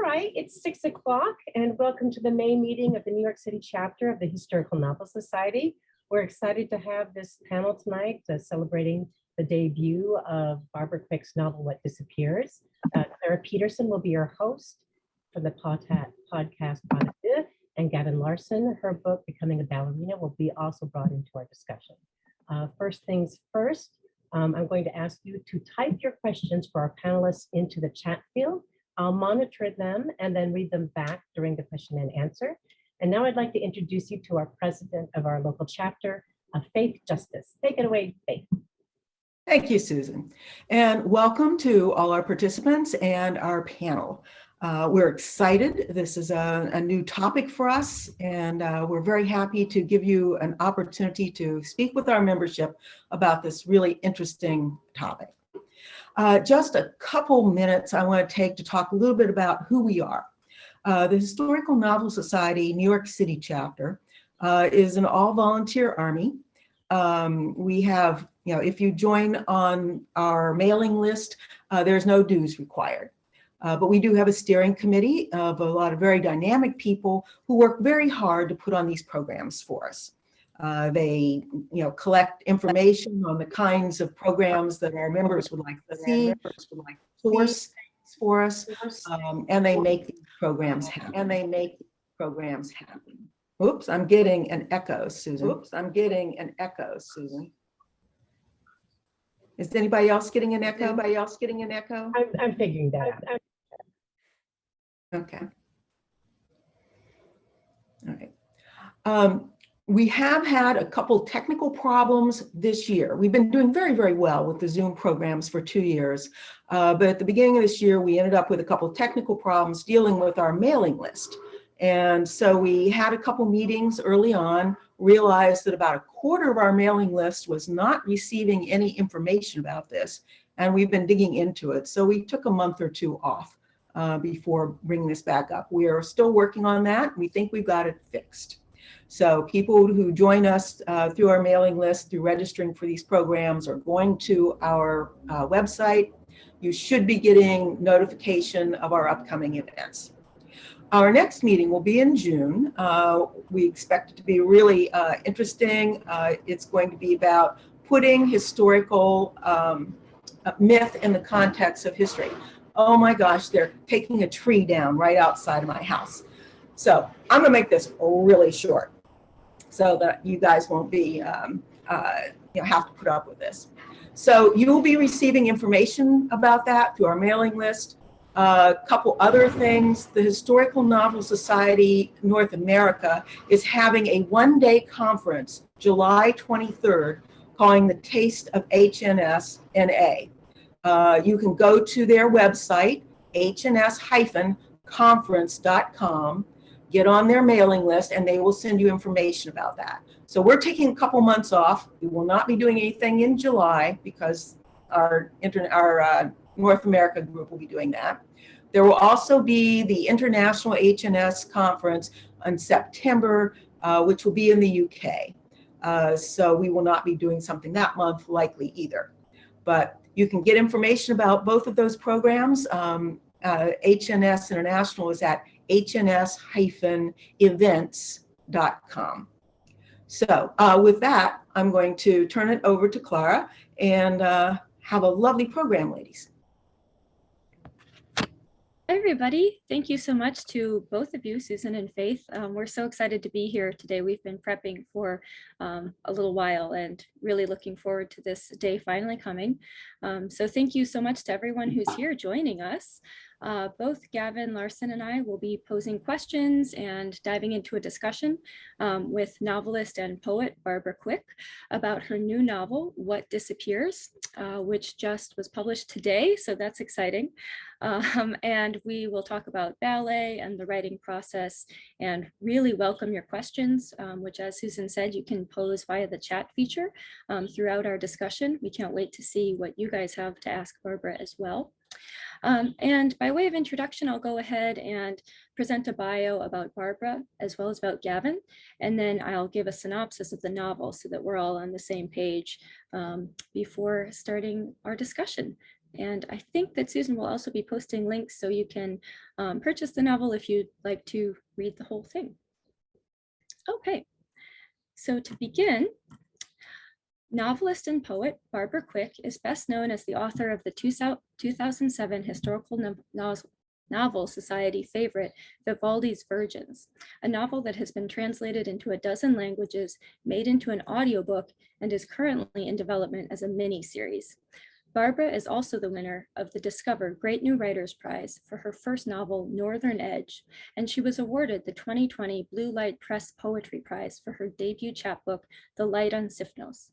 right, it's 6 o'clock and welcome to the May meeting of the New York City chapter of the Historical Novel Society. We're excited to have this panel tonight celebrating the debut of Barbara Quick's novel, What Disappears. Clara Peterson will be your host for the podcast Ballet, and Gavin Larsen, her book, Becoming a Ballerina, will be also brought into our discussion. First things first, I'm going to ask you to type your questions for our panelists into the chat field. I'll monitor them and then read them back during the question and answer. And now I'd like to introduce you to our president of our local chapter, Faith Justice. Take it away, Faith. Thank you, Susan. And welcome to all our participants and our panel. We're excited. This is a new topic for us, and we're very happy to give you an opportunity to speak with our membership about this really interesting topic. Just a couple minutes I want to take to talk a little bit about who we are. The Historical Novel Society New York City chapter is an all-volunteer army. We have, if you join on our mailing list, there's no dues required. But we do have a steering committee of a lot of very dynamic people who work very hard to put on these programs for us. They, collect information on the kinds of programs that our members would like to see, source for us, and they make these programs happen. Oops, I'm getting an echo, Susan. Is anybody else getting an echo? I'm figuring that out. Okay. All right. We have had a couple technical problems this year. We've been doing very, very well with the Zoom programs for 2 years. But at the beginning of this year, we ended up with a couple technical problems dealing with our mailing list. And so we had a couple meetings early on, realized that about a quarter of our mailing list was not receiving any information about this. And we've been digging into it. So we took a month or two off before bringing this back up. We are still working on that. We think we've got it fixed. So people who join us through our mailing list, through registering for these programs or going to our website, you should be getting notification of our upcoming events. Our next meeting will be in June. We expect it to be really interesting. It's going to be about putting historical myth in the context of history. Oh my gosh, they're taking a tree down right outside of my house. So I'm gonna make this really short so that you guys won't be, have to put up with this. So you will be receiving information about that through our mailing list. A couple other things, the Historical Novel Society North America is having a one-day conference, July 23rd, calling the Taste of HNS NA. You can go to their website, hns-conference.com, get on their mailing list, and they will send you information about that. So we're taking a couple months off. We will not be doing anything in July because our North America group will be doing that. There will also be the International HNS Conference in September, which will be in the UK. So we will not be doing something that month likely either. But you can get information about both of those programs. HNS International is at hns-events.com. So with that, I'm going to turn it over to Clara and have a lovely program, ladies. Hi, everybody. Thank you so much to both of you, Susan and Faith. We're so excited to be here today. We've been prepping for a little while and really looking forward to this day finally coming. So thank you so much to everyone who's here joining us. Both Gavin Larsen and I will be posing questions and diving into a discussion with novelist and poet Barbara Quick about her new novel, What Disappears, which just was published today, so that's exciting. And we will talk about ballet and the writing process and really welcome your questions, which, as Susan said, you can pose via the chat feature throughout our discussion. We can't wait to see what you guys have to ask Barbara as well. And by way of introduction, I'll go ahead and present a bio about Barbara as well as about Gavin, and then I'll give a synopsis of the novel so that we're all on the same page before starting our discussion. And I think that Susan will also be posting links so you can purchase the novel if you'd like to read the whole thing. Okay, so to begin, novelist and poet Barbara Quick is best known as the author of the 2007 historical novel society favorite, Vivaldi's Virgins, a novel that has been translated into a dozen languages, made into an audiobook, and is currently in development as a mini-series. Barbara is also the winner of the Discover Great New Writers Prize for her first novel, Northern Edge, and she was awarded the 2020 Blue Light Press Poetry Prize for her debut chapbook, The Light on Sifnos.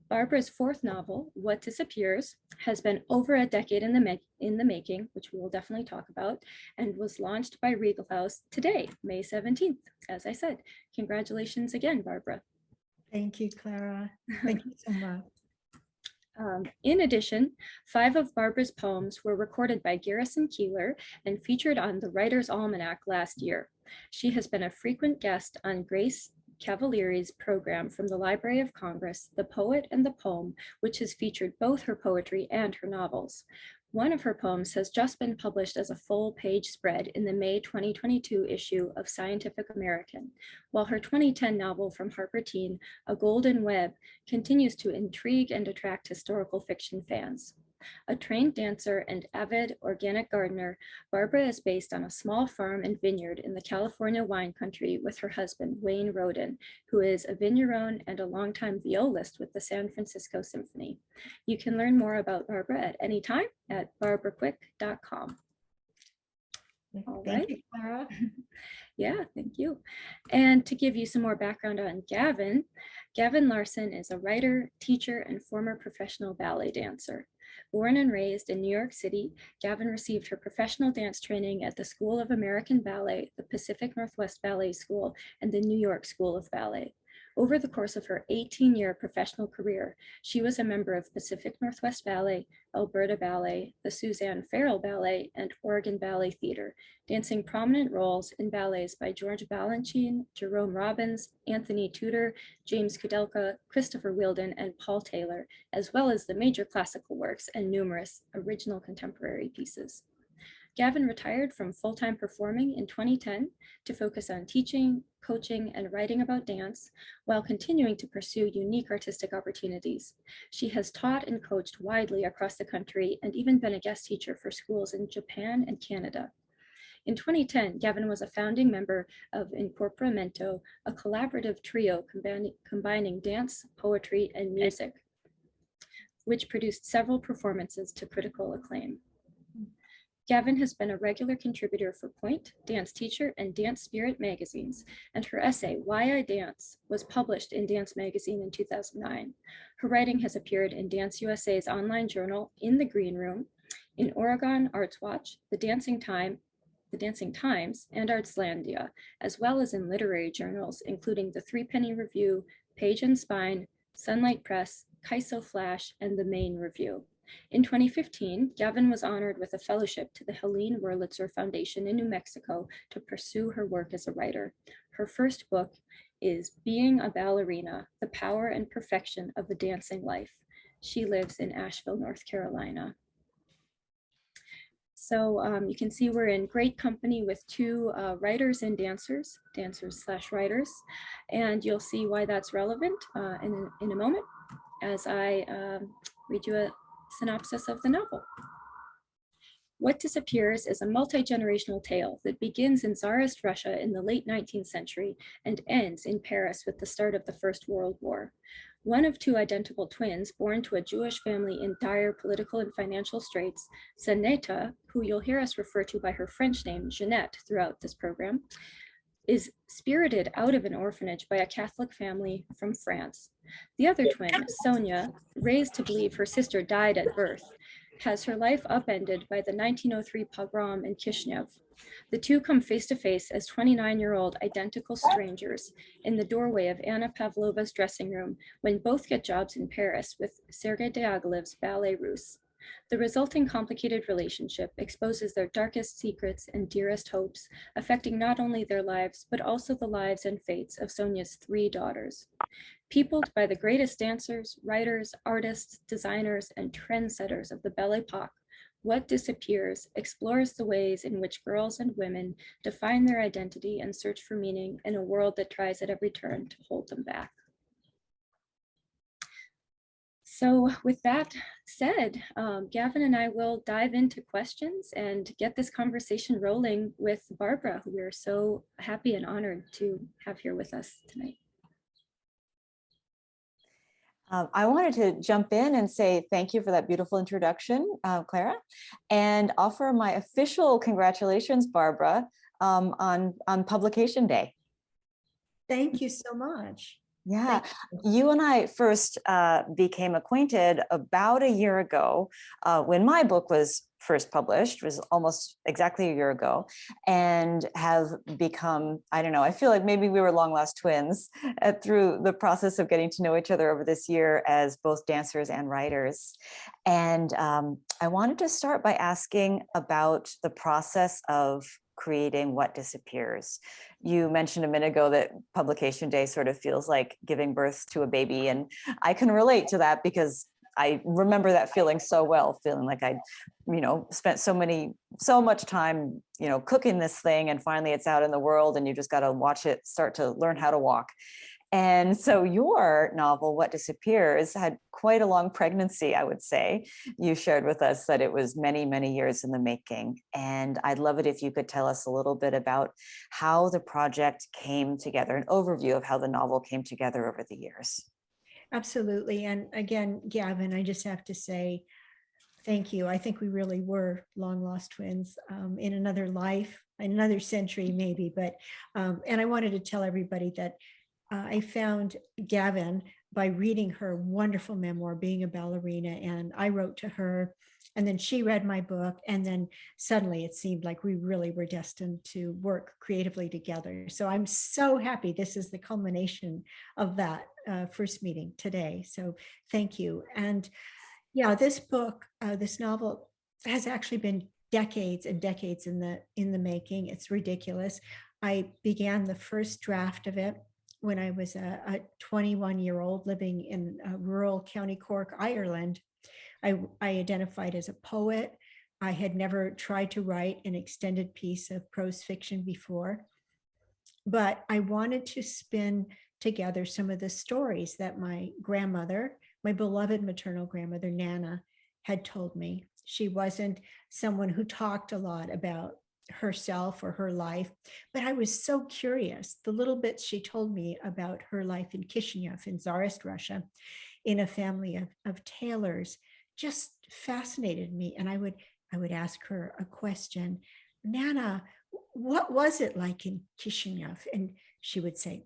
Barbara's fourth novel, What Disappears, has been over a decade in the making, which we will definitely talk about, and was launched by Regal House today, May 17th. As I said, congratulations again, Barbara. Thank you, Clara. Thank you so much. In addition, 5 of Barbara's poems were recorded by Garrison Keillor and featured on the Writer's Almanac last year. She has been a frequent guest on Grace Cavalieri's program from the Library of Congress, The Poet and the Poem, which has featured both her poetry and her novels. One of her poems has just been published as a full-page spread in the May 2022 issue of Scientific American, while her 2010 novel from Harper Teen, A Golden Web, continues to intrigue and attract historical fiction fans. A trained dancer and avid organic gardener, Barbara is based on a small farm and vineyard in the California wine country with her husband, Wayne Roden, who is a vigneron and a longtime violist with the San Francisco Symphony. You can learn more about Barbara at any time at barbaraquick.com. Thank you, Clara. Yeah, thank you. And to give you some more background on Gavin, Gavin Larsen is a writer, teacher, and former professional ballet dancer. Born and raised in New York City, Gavin received her professional dance training at the School of American Ballet, the Pacific Northwest Ballet School, and the New York School of Ballet. Over the course of her 18-year professional career, she was a member of Pacific Northwest Ballet, Alberta Ballet, the Suzanne Farrell Ballet, and Oregon Ballet Theater, dancing prominent roles in ballets by George Balanchine, Jerome Robbins, Anthony Tudor, James Kudelka, Christopher Wheeldon, and Paul Taylor, as well as the major classical works and numerous original contemporary pieces. Gavin retired from full-time performing in 2010 to focus on teaching, coaching, and writing about dance while continuing to pursue unique artistic opportunities. She has taught and coached widely across the country and even been a guest teacher for schools in Japan and Canada. In 2010, Gavin was a founding member of Incorporamento, a collaborative trio combining dance, poetry, and music, which produced several performances to critical acclaim. Gavin has been a regular contributor for Point, Dance Teacher, and Dance Spirit magazines, and her essay, Why I Dance, was published in Dance Magazine in 2009. Her writing has appeared in Dance USA's online journal, In the Green Room, in Oregon Arts Watch, The Dancing Times, and Artslandia, as well as in literary journals, including the Threepenny Review, Page and Spine, Sunlight Press, Kaiso Flash, and the Maine Review. In 2015, Gavin was honored with a fellowship to the Helene Wurlitzer Foundation in New Mexico to pursue her work as a writer. Her first book is Being a Ballerina, The Power and Perfection of the Dancing Life. She lives in Asheville, North Carolina. So you can see we're in great company with 2 writers and dancers/writers, and you'll see why that's relevant in a moment as I read you a synopsis of the novel. What Disappears is a multi-generational tale that begins in Tsarist Russia in the late 19th century and ends in Paris with the start of the First World War. One of 2 identical twins born to a Jewish family in dire political and financial straits, Zaneta, who you'll hear us refer to by her French name, Jeanette, throughout this program, is spirited out of an orphanage by a Catholic family from France. The other twin, Sonia, raised to believe her sister died at birth, has her life upended by the 1903 pogrom in Kishinev. The 2 come face to face as 29-year-old identical strangers in the doorway of Anna Pavlova's dressing room when both get jobs in Paris with Sergei Diaghilev's Ballet Russe. The resulting complicated relationship exposes their darkest secrets and dearest hopes, affecting not only their lives, but also the lives and fates of Sonia's 3 daughters. Peopled by the greatest dancers, writers, artists, designers, and trendsetters of the Belle Époque, What Disappears explores the ways in which girls and women define their identity and search for meaning in a world that tries at every turn to hold them back. So with that said, Gavin and I will dive into questions and get this conversation rolling with Barbara, who we are so happy and honored to have here with us tonight. I wanted to jump in and say thank you for that beautiful introduction, Clara, and offer my official congratulations, Barbara, on publication day. Thank you so much. Yeah, you and I first became acquainted about a year ago when my book was first published. It was almost exactly a year ago, and have become, I don't know, I feel like maybe we were long lost twins through the process of getting to know each other over this year as both dancers and writers. And I wanted to start by asking about the process of creating What Disappears. You mentioned a minute ago that publication day sort of feels like giving birth to a baby, and I can relate to that because I remember that feeling so well, feeling like I'd, spent so much time, cooking this thing, and finally it's out in the world and you just got to watch it start to learn how to walk. And so your novel, What Disappears, had quite a long pregnancy, I would say. You shared with us that it was many, many years in the making. And I'd love it if you could tell us a little bit about how the project came together, an overview of how the novel came together over the years. Absolutely. And again, Gavin, I just have to say thank you. I think we really were long lost twins in another life, in another century maybe. But and I wanted to tell everybody that I found Gavin by reading her wonderful memoir, Being a Ballerina, and I wrote to her, and then she read my book, and then suddenly it seemed like we really were destined to work creatively together. So I'm so happy this is the culmination of that first meeting today. So thank you. And yeah, this book, this novel has actually been decades and decades in the making. It's ridiculous. I began the first draft of it when I was a 21-year-old living in rural County Cork, Ireland. I identified as a poet. I had never tried to write an extended piece of prose fiction before, but I wanted to spin together some of the stories that my grandmother, my beloved maternal grandmother, Nana, had told me. She wasn't someone who talked a lot about herself or her life, but I was so curious. The little bits she told me about her life in Kishinev in Tsarist Russia, in a family of tailors, just fascinated me. And I would ask her a question, Nana, what was it like in Kishinev? And she would say,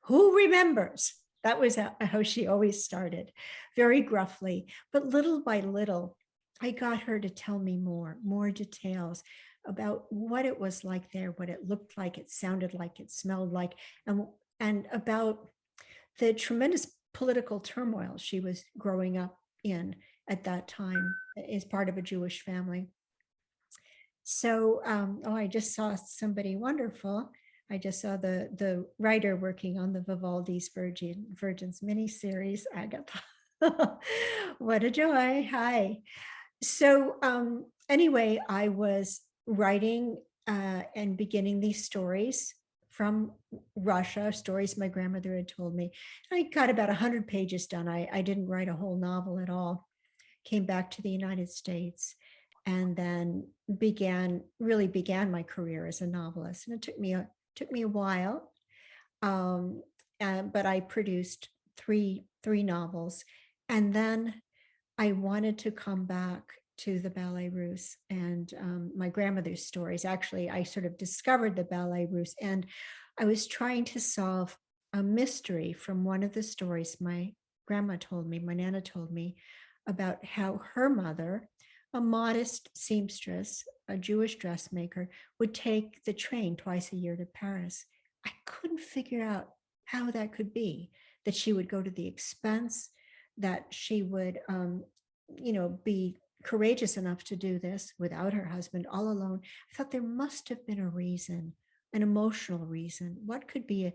who remembers? That was how she always started, very gruffly, but little by little, I got her to tell me more details about what it was like there, what it looked like, it sounded like, it smelled like, and about the tremendous political turmoil she was growing up in at that time as part of a Jewish family. So, I just saw somebody wonderful. I just saw the writer working on the Vivaldi's Virgins miniseries, Agatha. What a joy. Hi. So anyway, I was writing and beginning these stories from Russia, stories my grandmother had told me. I got about 100 pages done. I didn't write a whole novel at all. Came back to the United States and then really began my career as a novelist. And it took me a while, but I produced three novels. And then I wanted to come back to the Ballet Russe and my grandmother's stories. Actually, I sort of discovered the Ballet Russe, and I was trying to solve a mystery from one of the stories my grandma told me, my Nana told me, about how her mother, a modest seamstress, a Jewish dressmaker, would take the train twice a year to Paris. I couldn't figure out how that could be, that she would go to the expense, that she would, be courageous enough to do this without her husband, all alone. I thought there must have been a reason, an emotional reason. What could be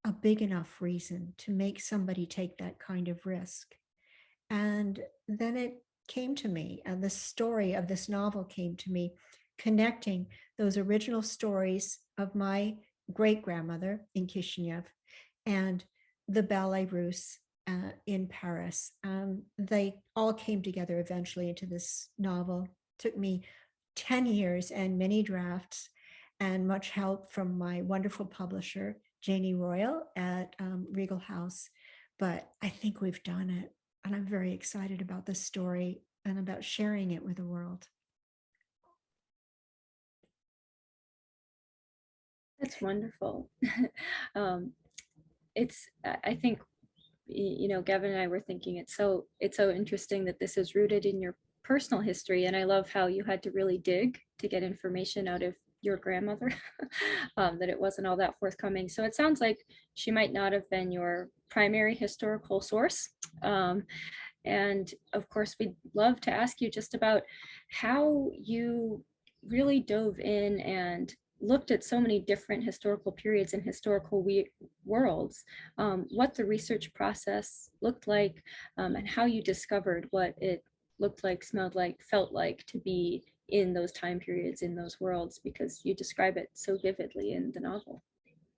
a big enough reason to make somebody take that kind of risk? And then it came to me, and the story of this novel came to me, connecting those original stories of my great-grandmother in Kishinev and the Ballet Russe in Paris. They all came together eventually into this novel. It took me 10 years and many drafts and much help from my wonderful publisher, Janie Royal at Regal House. But I think we've done it. And I'm very excited about this story and about sharing it with the world. That's wonderful. I think, Gavin and I were thinking it's so interesting that this is rooted in your personal history. And I love how you had to really dig to get information out of your grandmother, that it wasn't all that forthcoming. So it sounds like she might not have been your primary historical source. And of course, we'd love to ask you just about how you really dove in and looked at so many different historical periods and historical worlds, what the research process looked like, and how you discovered what it looked like, smelled like, felt like to be in those time periods, in those worlds, because you describe it so vividly in the novel.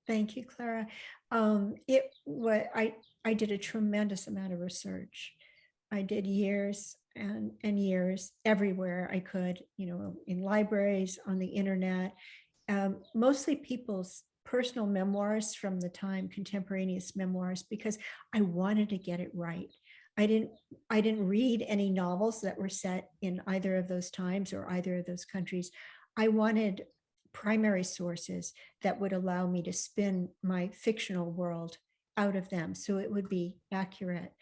Thank you, Clara. I did a tremendous amount of research. I did years and years everywhere I could, in libraries, on the internet, mostly people's personal memoirs from the time, contemporaneous memoirs, because I wanted to get it right. I didn't read any novels that were set in either of those times or either of those countries. I wanted primary sources that would allow me to spin my fictional world out of them so it would be accurate,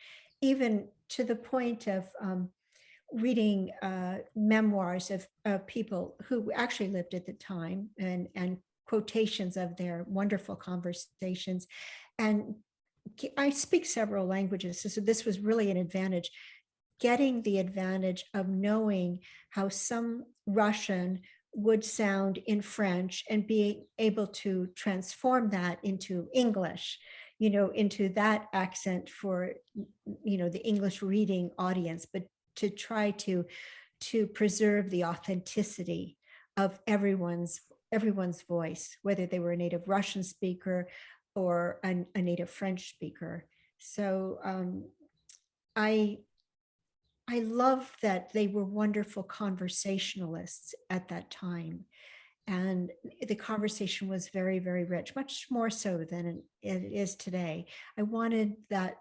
even to the point of reading memoirs of people who actually lived at the time and quotations of their wonderful conversations. And I speak several languages, so this was really an advantage, getting the advantage of knowing how some Russian would sound in French and being able to transform that into English, into that accent for, the English reading audience, but to try to preserve the authenticity of everyone's voice, whether they were a native Russian speaker or a native French speaker. So I love that they were wonderful conversationalists at that time. And the conversation was very, very rich, much more so than it is today. I wanted that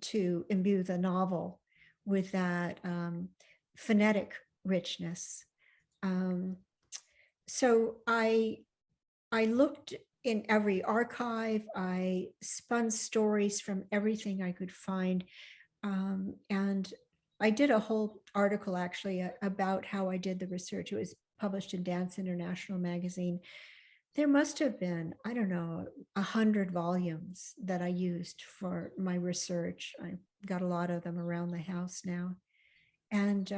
to imbue the novel with that phonetic richness. So I looked in every archive. I spun stories from everything I could find. And I did a whole article actually about how I did the research. It was published in Dance International magazine. There must have been, 100 volumes that I used for my research. I got a lot of them around the house now, and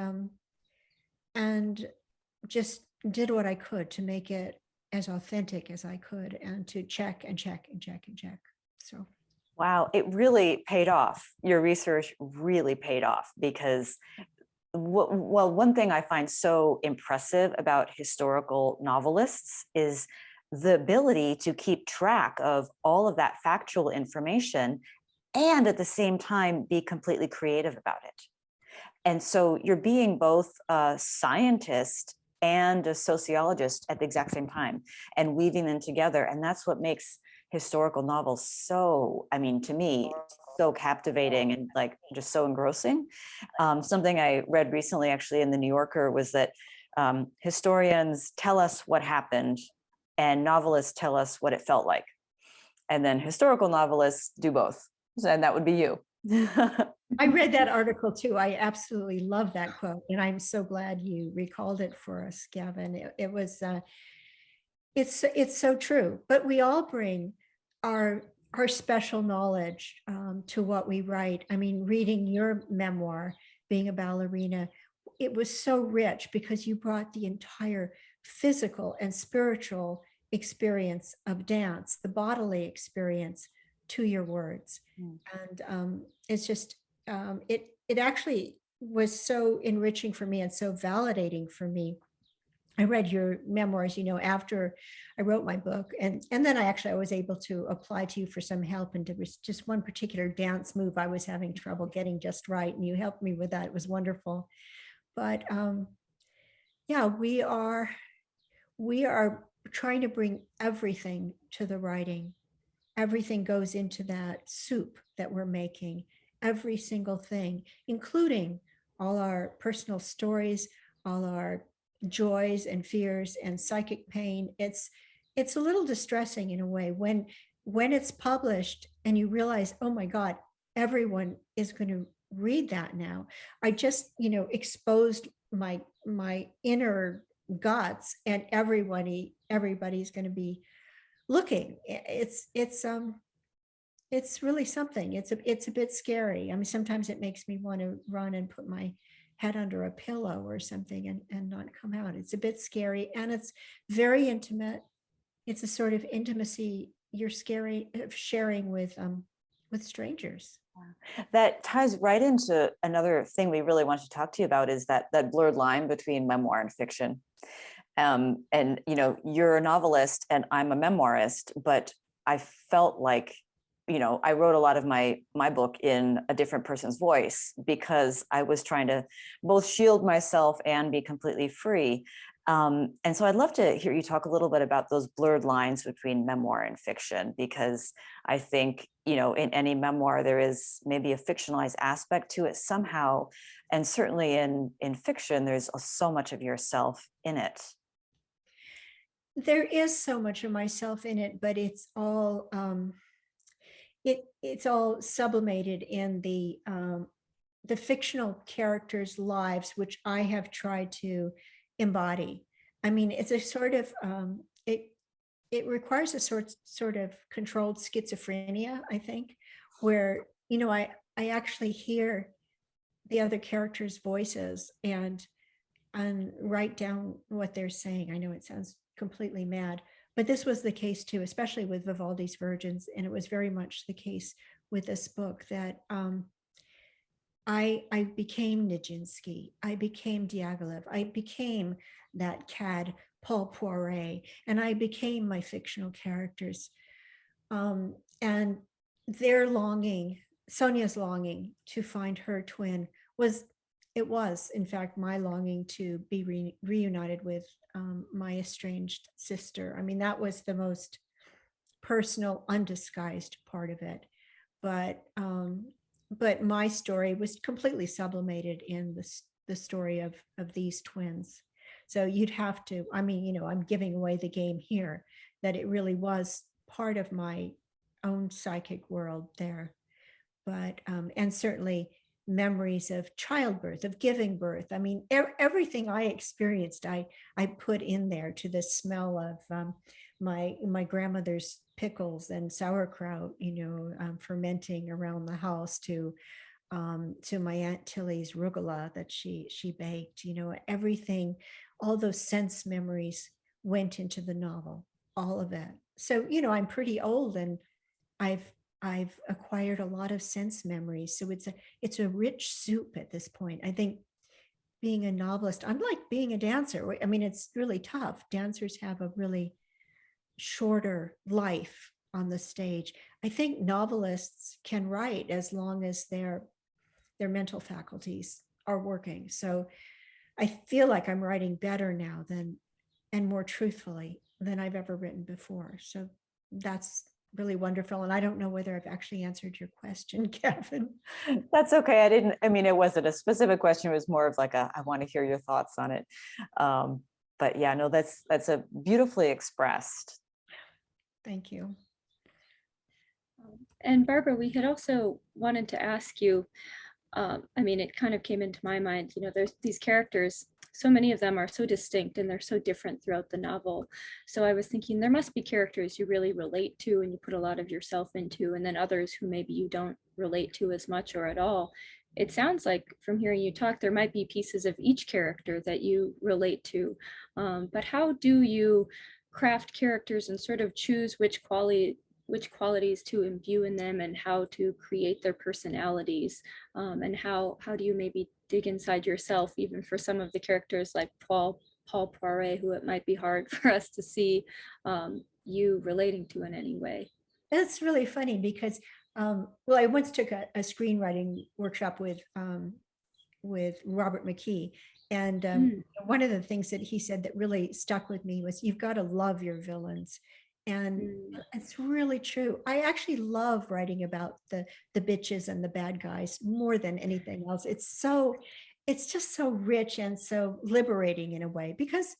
just did what I could to make it as authentic as I could, and to check and check and check and check. So. Wow, it really paid off. Your research really paid off, because one thing I find so impressive about historical novelists is the ability to keep track of all of that factual information and at the same time be completely creative about it. And so you're being both a scientist and a sociologist at the exact same time and weaving them together. And that's what makes historical novels so, to me, so captivating and just so engrossing. Something I read recently actually in the New Yorker was that historians tell us what happened and novelists tell us what it felt like. And then historical novelists do both. And that would be you. I read that article too. I absolutely love that quote. And I'm so glad you recalled it for us, Gavin. It was, it's so true. But we all bring our special knowledge to what we write. Reading your memoir, being a ballerina, it was so rich because you brought the entire physical and spiritual experience of dance, the bodily experience, to your words. And it's just, it actually was so enriching for me and so validating for me. I read your memoirs, after I wrote my book, and then I was able to apply to you for some help. And there was just one particular dance move I was having trouble getting just right, and you helped me with that. It was wonderful. But yeah, we are trying to bring everything to the writing. Everything goes into that soup that we're making, every single thing, including all our personal stories, all our joys and fears and psychic pain. It's a little distressing in a way when it's published and you realize, oh my God, everyone is going to read that now. I just, exposed my inner guts, and everybody's going to be looking. It's really something. It's a bit scary. I mean, sometimes it makes me want to run and put my head under a pillow or something and not come out. It's a bit scary, and it's very intimate. It's a sort of intimacy you're sharing with strangers. That ties right into another thing we really want to talk to you about, is that blurred line between memoir and fiction. And you're a novelist and I'm a memoirist, but I felt like, I wrote a lot of my book in a different person's voice because I was trying to both shield myself and be completely free. And so I'd love to hear you talk a little bit about those blurred lines between memoir and fiction, because I think, in any memoir, there is maybe a fictionalized aspect to it somehow. And certainly in fiction, there's so much of yourself in it. There is so much of myself in it, but it's all it's all sublimated in the fictional characters' lives, which I have tried to embody. I mean, it's a sort of it requires a sort of controlled schizophrenia, I think, where I actually hear the other characters' voices and write down what they're saying. I know it sounds completely mad, but this was the case too, especially with Vivaldi's Virgins, and it was very much the case with this book that I became Nijinsky, I became Diaghilev, I became that cad Paul Poiret, and I became my fictional characters. And their longing, Sonia's longing to find her twin was in fact my longing to be reunited with my estranged sister. I mean, that was the most personal, undisguised part of it. But my story was completely sublimated in the story of these twins. So you'd have to, I mean, I'm giving away the game here, that it really was part of my own psychic world there. But, and certainly memories of childbirth, of giving birth. I mean, everything I experienced, I put in there, to the smell of my grandmother's pickles and sauerkraut, fermenting around the house, to my Aunt Tilly's rugula that she baked. Everything, all those sense memories went into the novel, all of it. So, I'm pretty old, and I've acquired a lot of sense memories. So it's a rich soup at this point. I think being a novelist, unlike being a dancer, I mean, it's really tough. Dancers have a really shorter life on the stage. I think novelists can write as long as their mental faculties are working. So I feel like I'm writing better now and more truthfully than I've ever written before. So that's really wonderful. And I don't know whether I've actually answered your question, Gavin. That's okay. I mean, it wasn't a specific question. It was more of like I want to hear your thoughts on it. But yeah, no, that's a beautifully expressed. Thank you. And Barbara, we had also wanted to ask you, I mean, it kind of came into my mind, there's these characters, so many of them are so distinct and they're so different throughout the novel. So I was thinking there must be characters you really relate to and you put a lot of yourself into, and then others who maybe you don't relate to as much or at all. it sounds like from hearing you talk, there might be pieces of each character that you relate to. But how do you craft characters and sort of choose which qualities to imbue in them and how to create their personalities? And how do you maybe dig inside yourself, even for some of the characters like Paul Poiret, who it might be hard for us to see you relating to in any way? That's really funny because, well, I once took a screenwriting workshop with Robert McKee. And one of the things that he said that really stuck with me was, you've got to love your villains. And it's really true. I actually love writing about the bitches and the bad guys more than anything else. It's just so rich and so liberating in a way, because,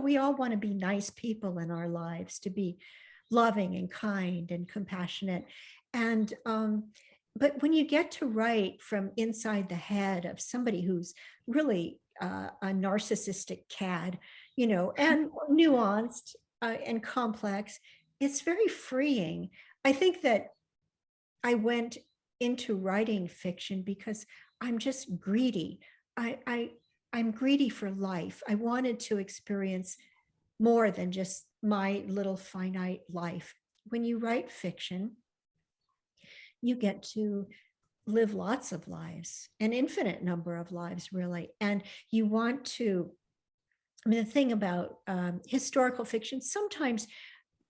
we all want to be nice people in our lives, to be loving and kind and compassionate. And but when you get to write from inside the head of somebody who's really a narcissistic cad, and nuanced and complex, it's very freeing. I think that I went into writing fiction because I'm just greedy. I'm greedy for life. I wanted to experience more than just my little finite life. When you write fiction, you get to live lots of lives, an infinite number of lives, really. And you want to, the thing about historical fiction, sometimes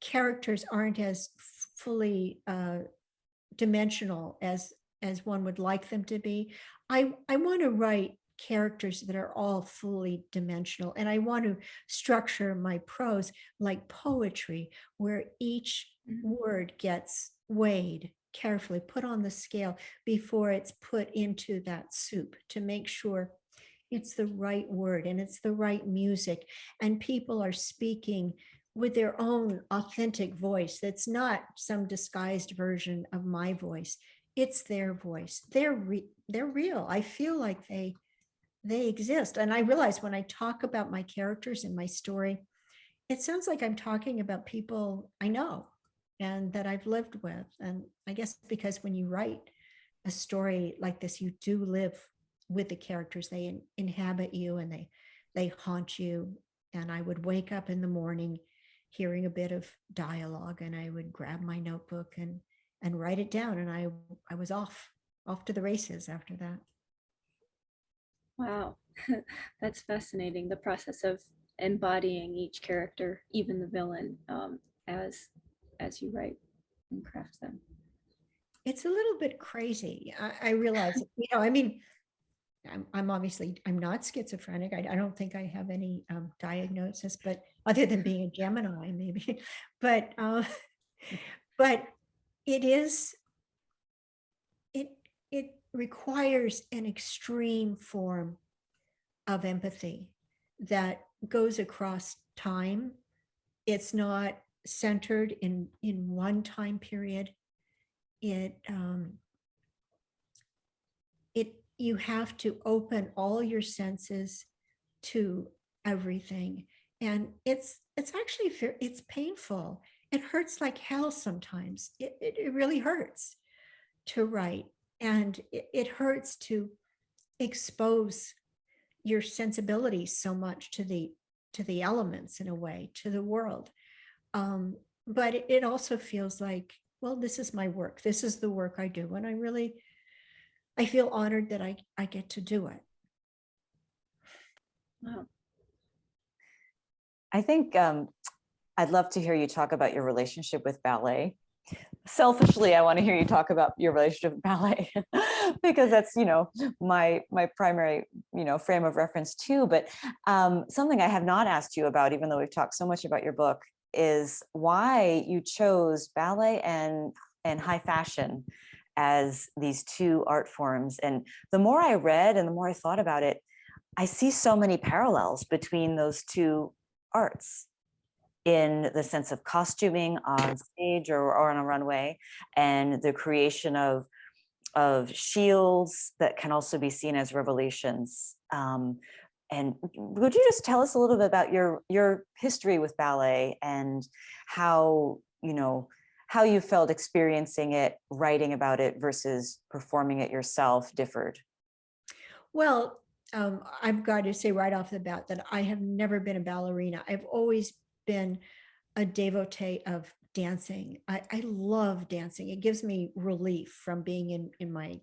characters aren't as fully dimensional as one would like them to be. I want to write characters that are all fully dimensional, and I want to structure my prose like poetry, where each word gets weighed carefully, put on the scale before it's put into that soup, to make sure it's the right word and it's the right music, and people are speaking with their own authentic voice. That's not some disguised version of my voice. It's their voice. They're real. I feel like they exist. And I realize when I talk about my characters in my story, it sounds like I'm talking about people I know and that I've lived with. And I guess because when you write a story like this, you do live with the characters. They inhabit you and they haunt you. And I would wake up in the morning hearing a bit of dialogue, and I would grab my notebook and write it down. And I was off to the races after that. Wow, that's fascinating. The process of embodying each character, even the villain, as you write and craft them. It's a little bit crazy. I realize, I mean, I'm obviously, I'm not schizophrenic. I don't think I have any diagnosis, but other than being a Gemini, maybe. But it requires an extreme form of empathy that goes across time. It's not centered in one time period. You have to open all your senses to everything, and it's actually it's painful. It hurts like hell sometimes. It really hurts to write, and it hurts to expose your sensibilities so much to the elements, in a way, to the world. But it also feels like, well, this is my work. This is the work I do, and I feel honored that I get to do it. Wow. I think I'd love to hear you talk about your relationship with ballet. Selfishly, I want to hear you talk about your relationship with ballet because that's, my primary, frame of reference too. But something I have not asked you about, even though we've talked so much about your book, is why you chose ballet and high fashion as these two art forms. And the more I read and the more I thought about it, I see so many parallels between those two arts, in the sense of costuming on stage or on a runway, and the creation of shields that can also be seen as revelations. And would you just tell us a little bit about your history with ballet and how you felt experiencing it, writing about it versus performing it yourself differed Well, I've got to say right off the bat that I have never been a ballerina. I've always been a devotee of dancing. I love dancing. It gives me relief from being in my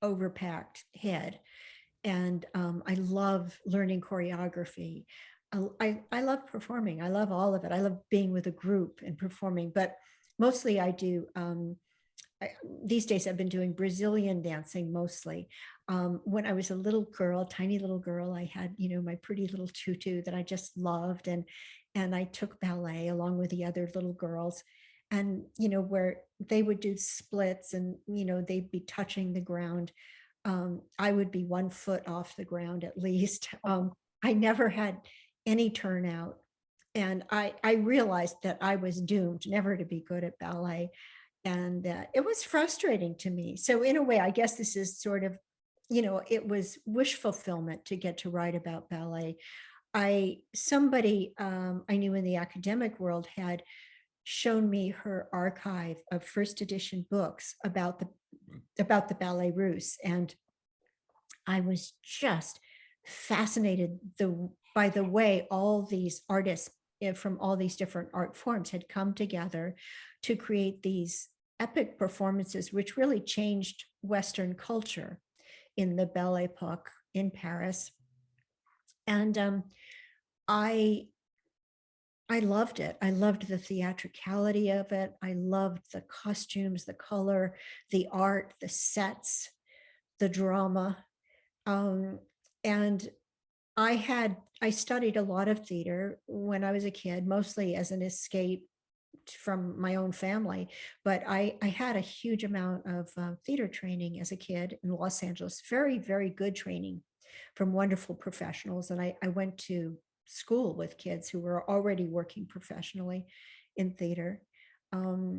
overpacked head. And I love learning choreography. I love performing. I love all of it. I love being with a group and performing, but mostly I do. These days I've been doing Brazilian dancing mostly. When I was a little girl, tiny little girl, I had, my pretty little tutu that I just loved. And I took ballet along with the other little girls, and, where they would do splits and, they'd be touching the ground. I would be 1 foot off the ground at least. I never had any turnout. And I realized that I was doomed never to be good at ballet. And it was frustrating to me. So in a way, I guess this is sort of, it was wish fulfillment to get to write about ballet. Somebody I knew in the academic world had shown me her archive of first edition books about the Ballet Russe. And I was just fascinated by the way all these artists from all these different art forms had come together to create these epic performances, which really changed Western culture in the Belle Époque in Paris. And I loved it. I loved the theatricality of it. I loved the costumes, the color, the art, the sets, the drama. And I studied a lot of theater when I was a kid, mostly as an escape from my own family. But I had a huge amount of theater training as a kid in Los Angeles, very, very good training from wonderful professionals. And I went to school with kids who were already working professionally in theater. I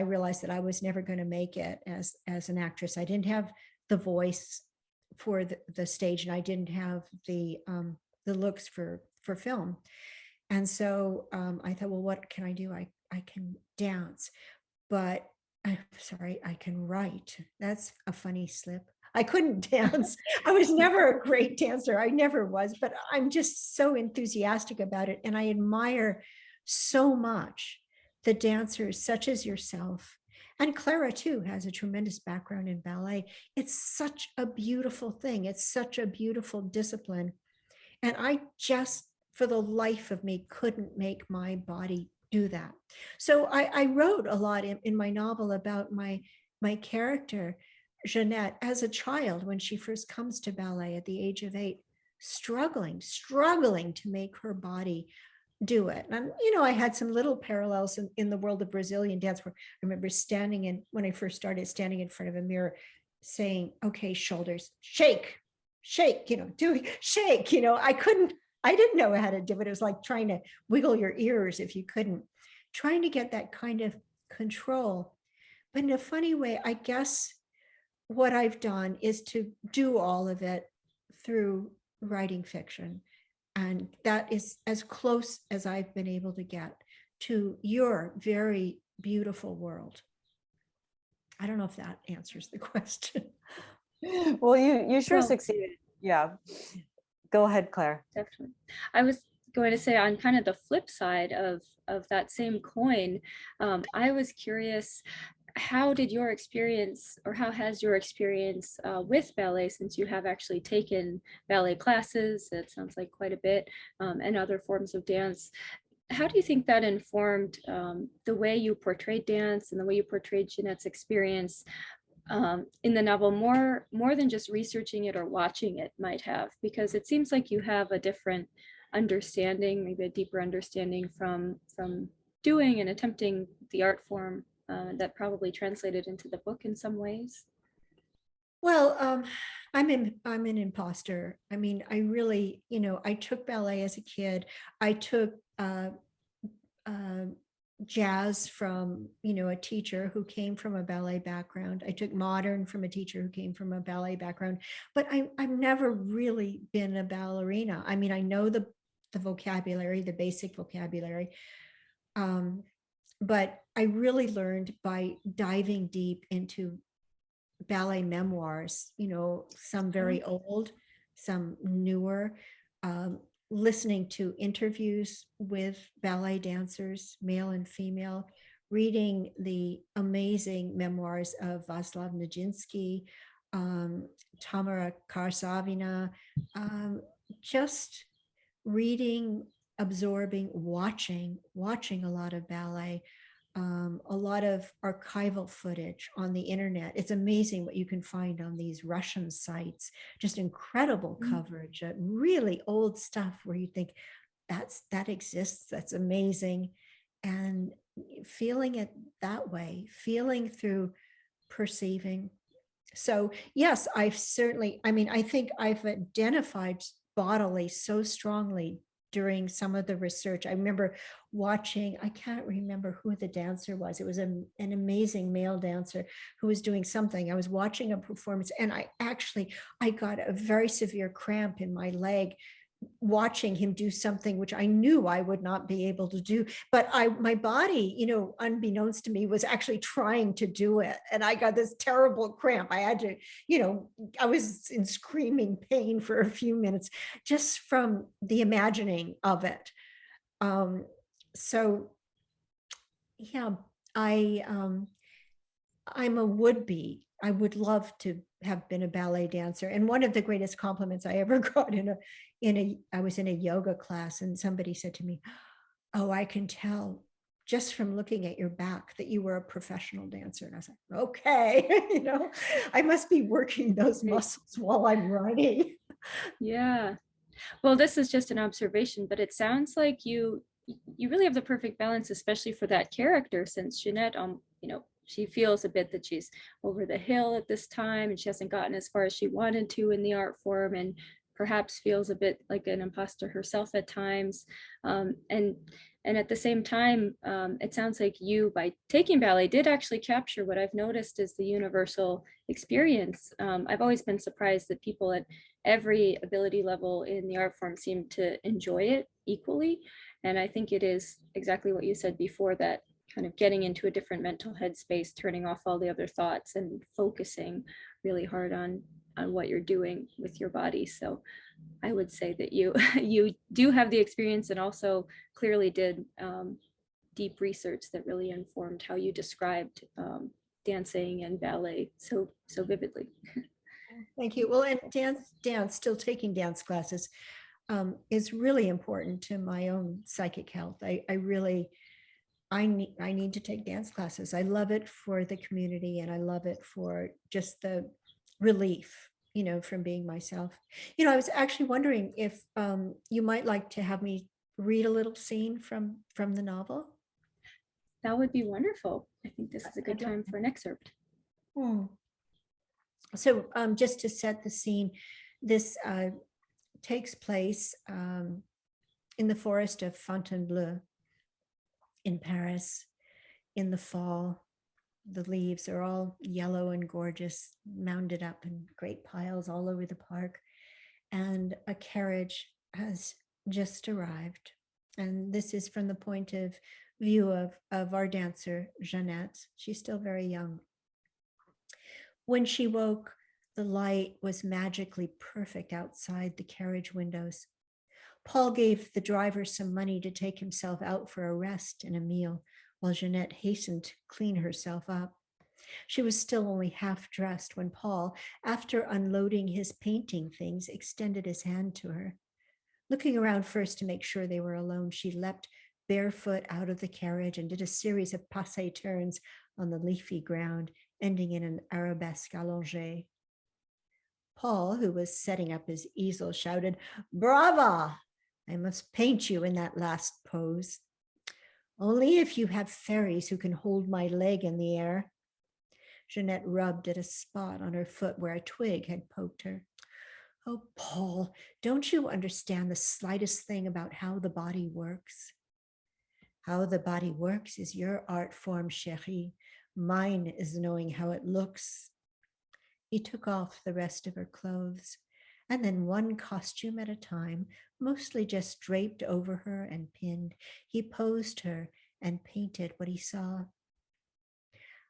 realized that I was never going to make it as an actress. I didn't have the voice for the stage, and I didn't have the looks for film. And so I thought, well, what can I do? I can dance, but I'm sorry, I can write. That's a funny slip. I couldn't dance. I was never a great dancer. I never was, but I'm just so enthusiastic about it. And I admire so much the dancers such as yourself. And Clara too has a tremendous background in ballet. It's such a beautiful thing. It's such a beautiful discipline. And I just, for the life of me, couldn't make my body do that. So I wrote a lot in my novel about my character, Jeanette, as a child, when she first comes to ballet at the age of 8, struggling to make her body do it. And, I had some little parallels in the world of Brazilian dance, where I remember when I first started, standing in front of a mirror saying, okay, shoulders, shake, do shake, I didn't know how to do it. It was like trying to wiggle your ears if you couldn't, trying to get that kind of control. But in a funny way, I guess what I've done is to do all of it through writing fiction. And that is as close as I've been able to get to your very beautiful world. I don't know if that answers the question. Well, you sure Well, succeeded. Yeah. Go ahead, Claire. Definitely. I was going to say, on kind of the flip side of that same coin, I was curious, how did your experience, or how has your experience with ballet, since you have actually taken ballet classes, it sounds like quite a bit, and other forms of dance, how do you think that informed the way you portrayed dance and the way you portrayed Jeanette's experience in the novel, more than just researching it or watching it might have? Because it seems like you have a different understanding, maybe a deeper understanding from doing and attempting the art form that probably translated into the book in some ways. Well, I'm an imposter. I mean, I really, I took ballet as a kid. I took jazz from, a teacher who came from a ballet background. I took modern from a teacher who came from a ballet background, but I've never really been a ballerina. I mean, I know the vocabulary, the basic vocabulary, but I really learned by diving deep into ballet memoirs, some very old, some newer, listening to interviews with ballet dancers, male and female, reading the amazing memoirs of Václav Nijinsky, Tamara Karsavina, just reading, absorbing, watching a lot of ballet, a lot of archival footage on the internet. It's amazing what you can find on these Russian sites, just incredible coverage, really old stuff where you think that exists, that's amazing. And feeling it that way, feeling through perceiving. So yes, I think I've identified bodily so strongly during some of the research. I remember watching, I can't remember who the dancer was. It was an amazing male dancer who was doing something. I was watching a performance and I got a very severe cramp in my leg watching him do something which I knew I would not be able to do, but my body, unbeknownst to me, was actually trying to do it. And I got this terrible cramp. I had to, I was in screaming pain for a few minutes just from the imagining of it. So yeah, I'm a would-be. I would love to have been a ballet dancer. And one of the greatest compliments I ever got I was in a yoga class and somebody said to me, "Oh, I can tell just from looking at your back that you were a professional dancer." And I was like, okay, I must be working those muscles while I'm running. Yeah. Well, this is just an observation, but it sounds like you really have the perfect balance, especially for that character, since Jeanette, she feels a bit that she's over the hill at this time and she hasn't gotten as far as she wanted to in the art form, and perhaps feels a bit like an imposter herself at times. And at the same time, it sounds like you, by taking ballet, did actually capture what I've noticed is the universal experience. I've always been surprised that people at every ability level in the art form seem to enjoy it equally. And I think it is exactly what you said before, that kind of getting into a different mental headspace, turning off all the other thoughts and focusing really hard on what you're doing with your body. So I would say that you do have the experience, and also clearly did deep research that really informed how you described dancing and ballet so vividly. Thank you. Well, and dance, still taking dance classes is really important to my own psychic health. I need to take dance classes. I love it for the community, and I love it for just the relief, from being myself. I was actually wondering if you might like to have me read a little scene from the novel. That would be wonderful. I think this is a good time for an excerpt. So just to set the scene, this takes place in the forest of Fontainebleau in Paris in the fall. The leaves are all yellow and gorgeous, mounded up in great piles all over the park. And a carriage has just arrived. And this is from the point of view of our dancer, Jeanette. She's still very young. When she woke, the light was magically perfect outside the carriage windows. Paul gave the driver some money to take himself out for a rest and a meal, while Jeanette hastened to clean herself up. She was still only half dressed when Paul, after unloading his painting things, extended his hand to her. Looking around first to make sure they were alone, she leapt barefoot out of the carriage and did a series of passé turns on the leafy ground, ending in an arabesque allongée. Paul, who was setting up his easel, shouted, "Brava! I must paint you in that last pose. Only if you have fairies who can hold my leg in the air." Jeanette rubbed at a spot on her foot where a twig had poked her. "Oh, Paul, don't you understand the slightest thing about how the body works?" "How the body works is your art form, chérie. Mine is knowing how it looks." He took off the rest of her clothes, and then one costume at a time, mostly just draped over her and pinned, he posed her and painted what he saw.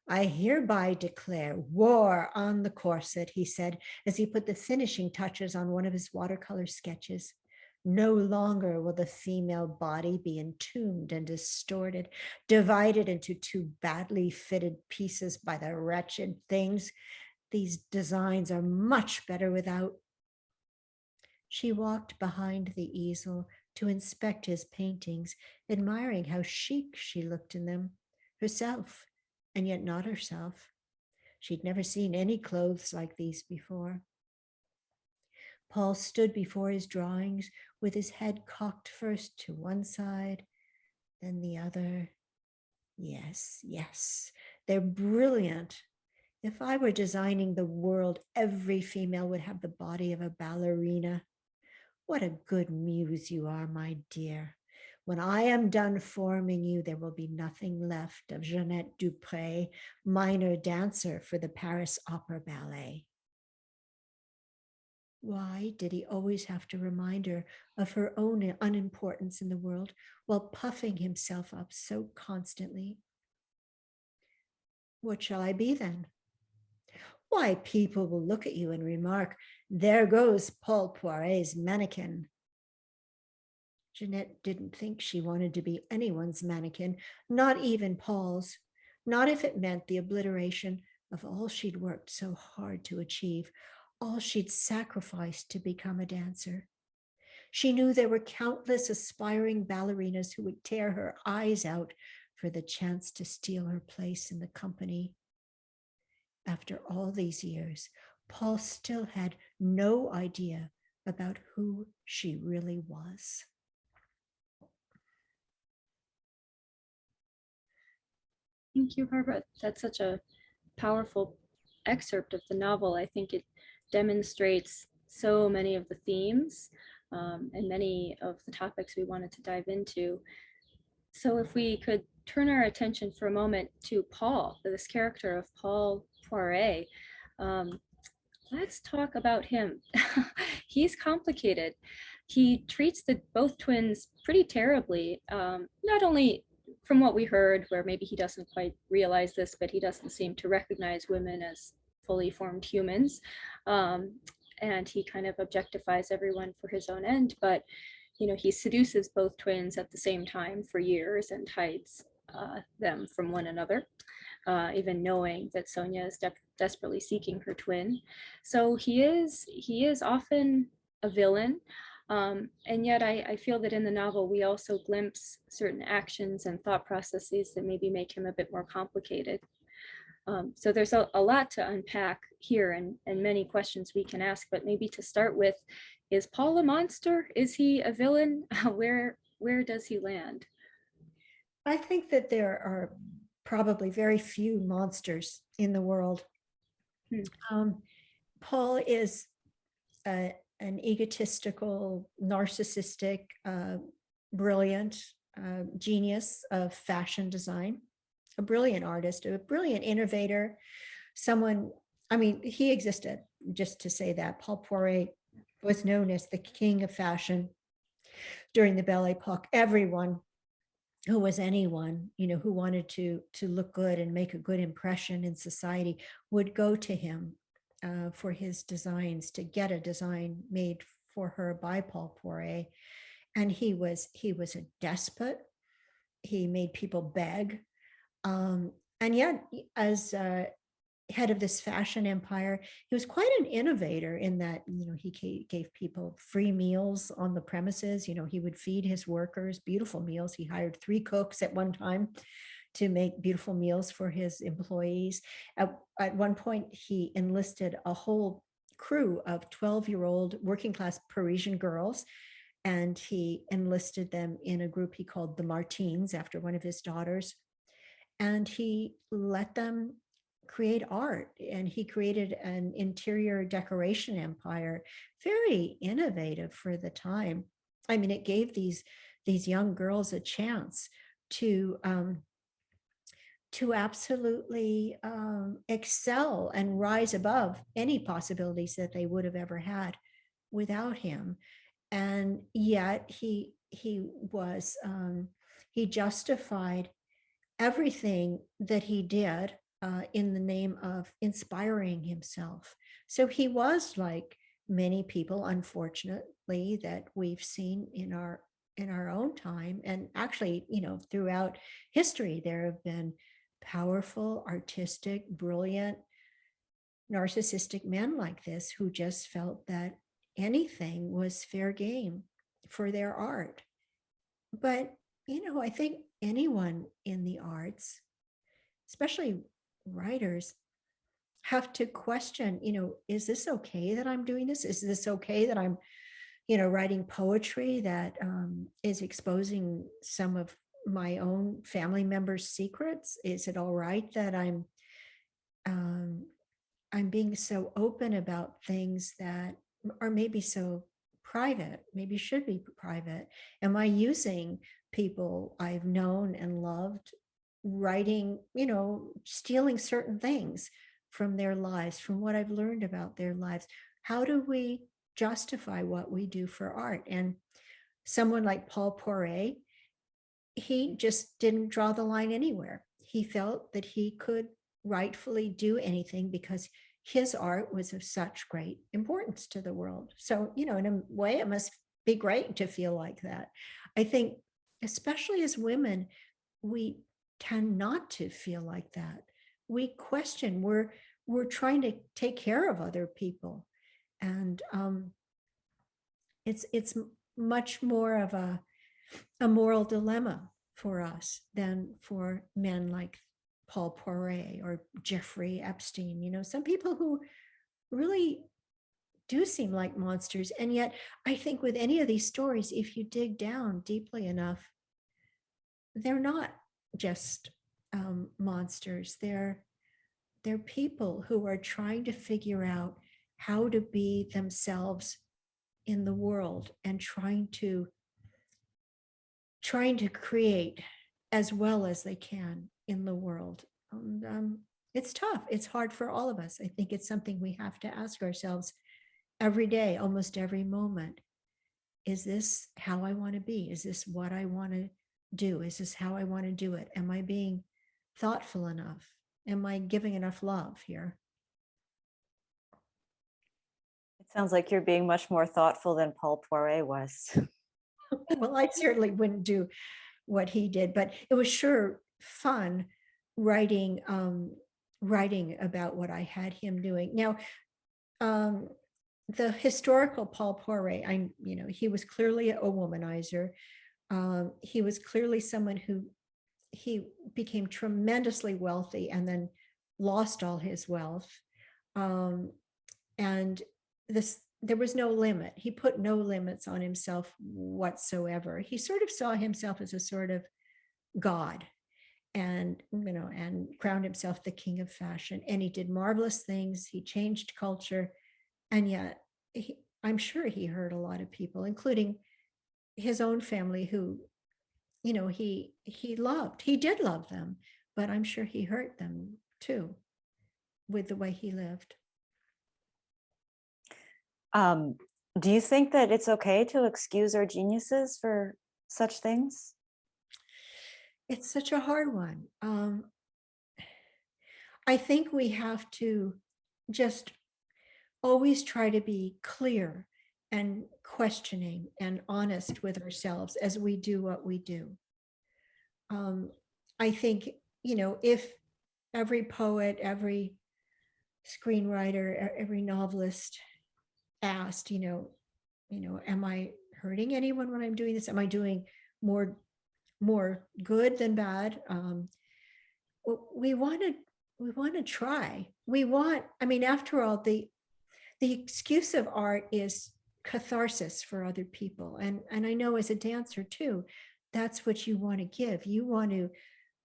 I hereby declare war on the corset, he said, as he put the finishing touches on one of his watercolor sketches. No longer will the female body be entombed and distorted, divided into two badly fitted pieces by the wretched things. These designs are much better without. She walked behind the easel to inspect his paintings, admiring how chic she looked in them, herself, and yet not herself. She'd never seen any clothes like these before. Paul stood before his drawings with his head cocked first to one side, then the other. Yes, yes, they're brilliant. If I were designing the world, every female would have the body of a ballerina. What a good muse you are, my dear. When I am done forming you, there will be nothing left of Jeanette Dupré, minor dancer for the Paris Opera Ballet. Why did he always have to remind her of her own unimportance in the world while puffing himself up so constantly? What shall I be then? Why, people will look at you and remark, there goes Paul Poiret's mannequin. Jeanette didn't think she wanted to be anyone's mannequin, not even Paul's, not if it meant the obliteration of all she'd worked so hard to achieve, all she'd sacrificed to become a dancer. She knew there were countless aspiring ballerinas who would tear her eyes out for the chance to steal her place in the company. After all these years, Paul still had no idea about who she really was. Thank you, Barbara. That's such a powerful excerpt of the novel. I think it demonstrates so many of the themes and many of the topics we wanted to dive into. So if we could turn our attention for a moment to Paul, this character of Paul Poiret, let's talk about him. He's complicated. He treats both twins pretty terribly, not only from what we heard, where maybe he doesn't quite realize this, but he doesn't seem to recognize women as fully formed humans. And he kind of objectifies everyone for his own end, but he seduces both twins at the same time for years and hides them from one another, even knowing that Sonia is desperately seeking her twin. So he is often a villain. And yet I feel that in the novel, we also glimpse certain actions and thought processes that maybe make him a bit more complicated. So there's a lot to unpack here and many questions we can ask, but maybe to start with, is Paul a monster? Is he a villain? Where does he land? I think that there are probably very few monsters in the world. Paul is an egotistical, narcissistic, brilliant genius of fashion design, a brilliant artist, a brilliant innovator, someone, he existed, just to say that. Paul Poiret was known as the king of fashion during the Belle Époque. Everyone who was anyone, who wanted to look good and make a good impression in society would go to him for his designs, to get a design made for her by Paul Poiret. And he was a despot. He made people beg. And yet, as head of this fashion empire, he was quite an innovator in that, he gave people free meals on the premises. He would feed his workers beautiful meals. He hired 3 cooks at one time to make beautiful meals for his employees. At one point, he enlisted a whole crew of 12-year-old working class Parisian girls, and he enlisted them in a group he called the Martins, after one of his daughters. And he let them create art, and he created an interior decoration empire, very innovative for the time. It gave these young girls a chance to absolutely excel and rise above any possibilities that they would have ever had without him. And yet he justified everything that he did in the name of inspiring himself. So he was like many people, unfortunately, that we've seen in our own time. And actually, throughout history, there have been powerful, artistic, brilliant, narcissistic men like this who just felt that anything was fair game for their art. But, I think anyone in the arts, especially writers, have to question, is this okay that I'm doing this? Is this okay that I'm, writing poetry that is exposing some of my own family members' secrets? Is it all right that I'm being so open about things that are maybe so private, maybe should be private? Am I using people I've known and loved, writing, stealing certain things from their lives, from what I've learned about their lives? How do we justify what we do for art? And someone like Paul Poiret, he just didn't draw the line anywhere. He felt that he could rightfully do anything because his art was of such great importance to the world. So, in a way, it must be great to feel like that. I think, especially as women, we tend not to feel like that. We question, we're trying to take care of other people. And it's much more of a moral dilemma for us than for men like Paul Poiret or Jeffrey Epstein. Some people who really do seem like monsters. And yet, I think with any of these stories, if you dig down deeply enough, they're not just monsters. They're people who are trying to figure out how to be themselves in the world and trying to create as well as they can in the world. It's tough. It's hard for all of us. I think it's something we have to ask ourselves every day, almost every moment. Is this how I want to be? Is this what I want to do? Is this how I want to do it? Am I being thoughtful enough? Am I giving enough love here? It sounds like you're being much more thoughtful than Paul Poiret was. Well, I certainly wouldn't do what he did, but it was sure fun writing about what I had him doing. Now, the historical Paul Poiret, he was clearly a womanizer. He was clearly someone who he became tremendously wealthy and then lost all his wealth. And there was no limit. He put no limits on himself whatsoever. He sort of saw himself as a sort of god, and crowned himself the king of fashion. And he did marvelous things. He changed culture. And yet I'm sure he hurt a lot of people, including his own family, who, he loved. He did love them, but I'm sure he hurt them too with the way he lived. Do you think that it's okay to excuse our geniuses for such things? It's such a hard one. I think we have to just always try to be clear and questioning and honest with ourselves as we do what we do. I think, if every poet, every screenwriter, every novelist asked, am I hurting anyone when I'm doing this? Am I doing more good than bad? We want to try. After all, the excuse of art is catharsis for other people. And I know as a dancer too, that's what you want to give. You want to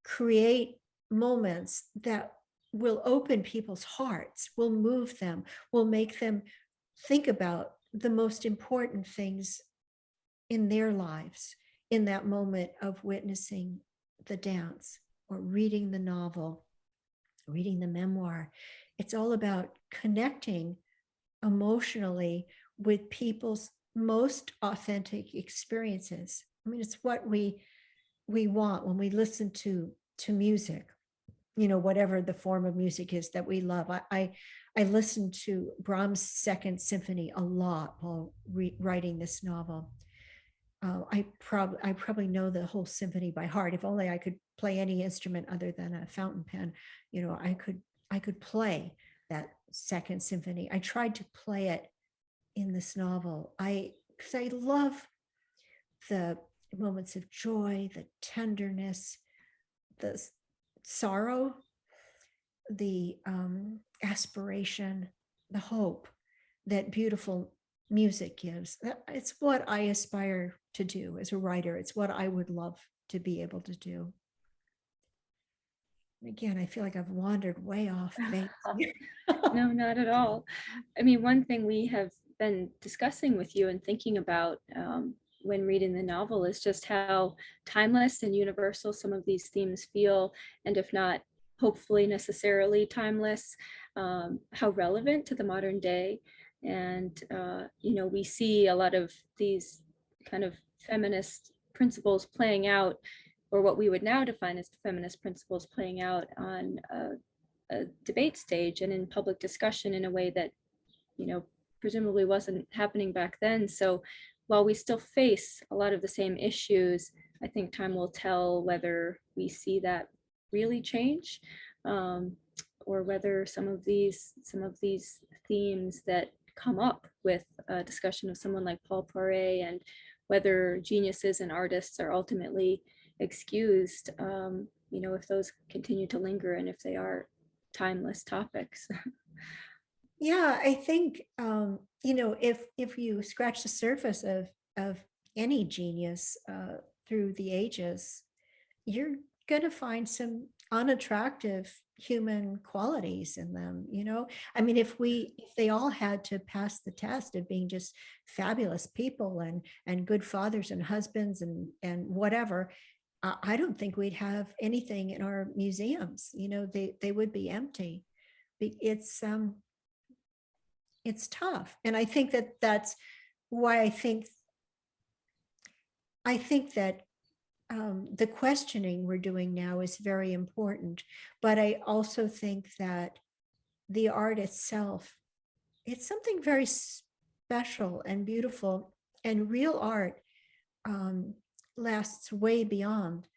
create moments that will open people's hearts, will move them, will make them think about the most important things in their lives in that moment of witnessing the dance or reading the novel, reading the memoir. It's all about connecting emotionally with people's most authentic experiences. It's what we want when we listen to music. whatever the form of music is that we love. I listened to Brahms' Second Symphony a lot while writing this novel. I probably know the whole symphony by heart. If only I could play any instrument other than a fountain pen, I could play that Second Symphony. I tried to play it in this novel. Because I love the moments of joy, the tenderness, the sorrow, the aspiration, the hope that beautiful music gives. It's what I aspire to do as a writer. It's what I would love to be able to do. Again, I feel like I've wandered way off base. No, not at all. I mean, one thing we have been discussing with you and thinking about when reading the novel is just how timeless and universal some of these themes feel, and if not hopefully necessarily timeless, how relevant to the modern day. And we see a lot of these kind of feminist principles playing out, or what we would now define as feminist principles playing out on a debate stage and in public discussion in a way that presumably wasn't happening back then. So while we still face a lot of the same issues, I think time will tell whether we see that really change, or whether some of these themes that come up with a discussion of someone like Paul Poiret, and whether geniuses and artists are ultimately excused, if those continue to linger and if they are timeless topics. Yeah, I think if you scratch the surface of any genius through the ages, you're going to find some unattractive human qualities in them. I mean, if they all had to pass the test of being just fabulous people and good fathers and husbands and whatever, I don't think we'd have anything in our museums. They would be empty. It's tough. And I think that's why I think that the questioning we're doing now is very important. But I also think that the art itself, it's something very special and beautiful, and real art lasts way beyond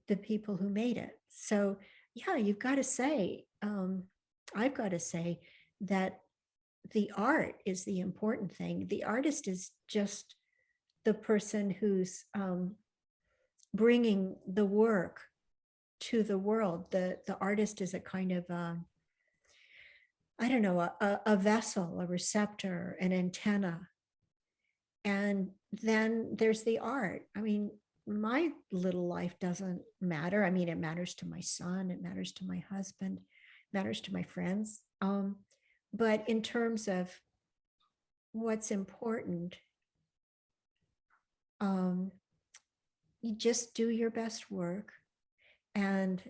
the people who made it. So yeah, you've got to say, I've got to say that the art is the important thing. The artist is just the person who's bringing the work to the world. The artist is a kind of, a vessel, a receptor, an antenna. And then there's the art. I mean, my little life doesn't matter. I mean, it matters to my son, it matters to my husband, it matters to my friends. But in terms of what's important, you just do your best work. And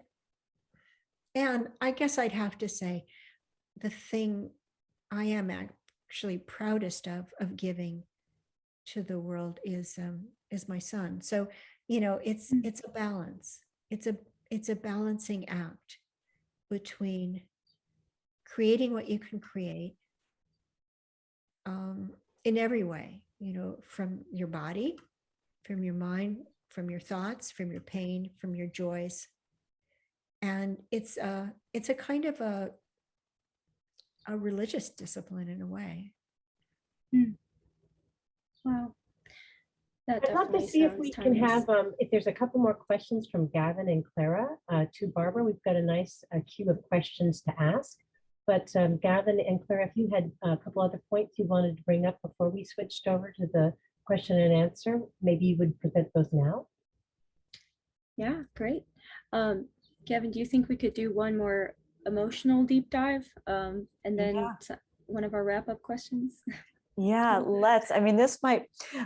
I guess I'd have to say the thing I am actually proudest of giving to the world is my son. So, it's a balance. It's a balancing act between creating what you can create in every way, from your body, from your mind, from your thoughts, from your pain, from your joys. And it's a kind of a religious discipline in a way. Wow. That I'd love to definitely see if sounds we can timeless. have, if there's a couple more questions from Gavin and Clara to Barbara. We've got a nice queue of questions to ask. But Gavin and Clara, if you had a couple other points you wanted to bring up before we switched over to the question and answer, maybe you would present those now. Yeah, great. Gavin, do you think we could do one more emotional deep dive, and then one of our wrap-up questions? Yeah, let's. I mean, this might,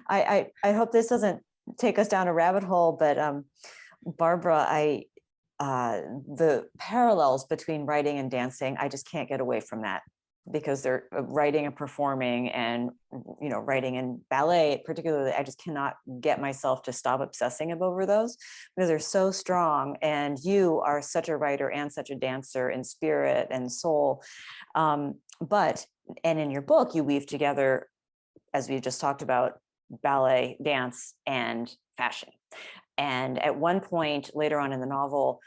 I hope this doesn't take us down a rabbit hole, but Barbara, the parallels between writing and dancing, I just can't get away from that. because they're writing and performing, and writing in ballet particularly, I just cannot get myself to stop obsessing over those because they're so strong. And you are such a writer and such a dancer in spirit and soul. And in your book, you weave together, as we just talked about, ballet, dance, and fashion. And at one point later on in the novel,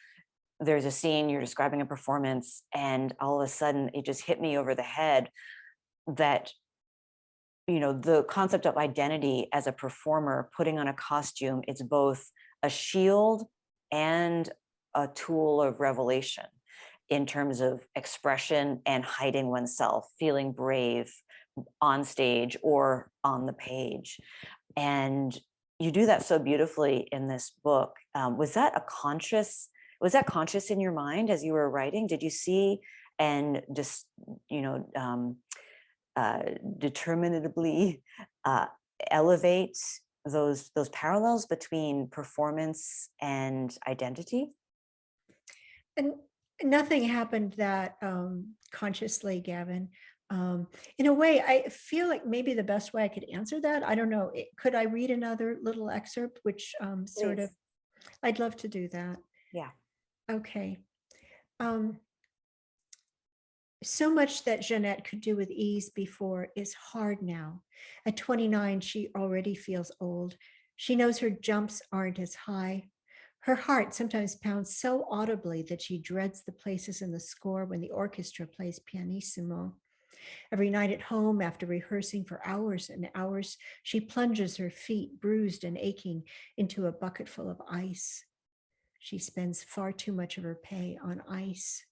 there's a scene, you're describing a performance, and all of a sudden it just hit me over the head that, the concept of identity as a performer, putting on a costume, it's both a shield and a tool of revelation in terms of expression and hiding oneself, feeling brave on stage or on the page. And you do that so beautifully in this book. Was that conscious in your mind as you were writing? Did you see and just, determinedly elevate those parallels between performance and identity? And nothing happened that consciously, Gavin. In a way, I feel like maybe the best way I could answer that, I don't know, could I read another little excerpt, which sort of, I'd love to do that. Yeah. Okay. So much that Jeanette could do with ease before is hard now. At 29, she already feels old. She knows her jumps aren't as high. Her heart sometimes pounds so audibly that she dreads the places in the score when the orchestra plays pianissimo. Every night at home, after rehearsing for hours and hours, she plunges her feet, bruised and aching, into a bucket full of ice. She spends far too much of her pay on ice.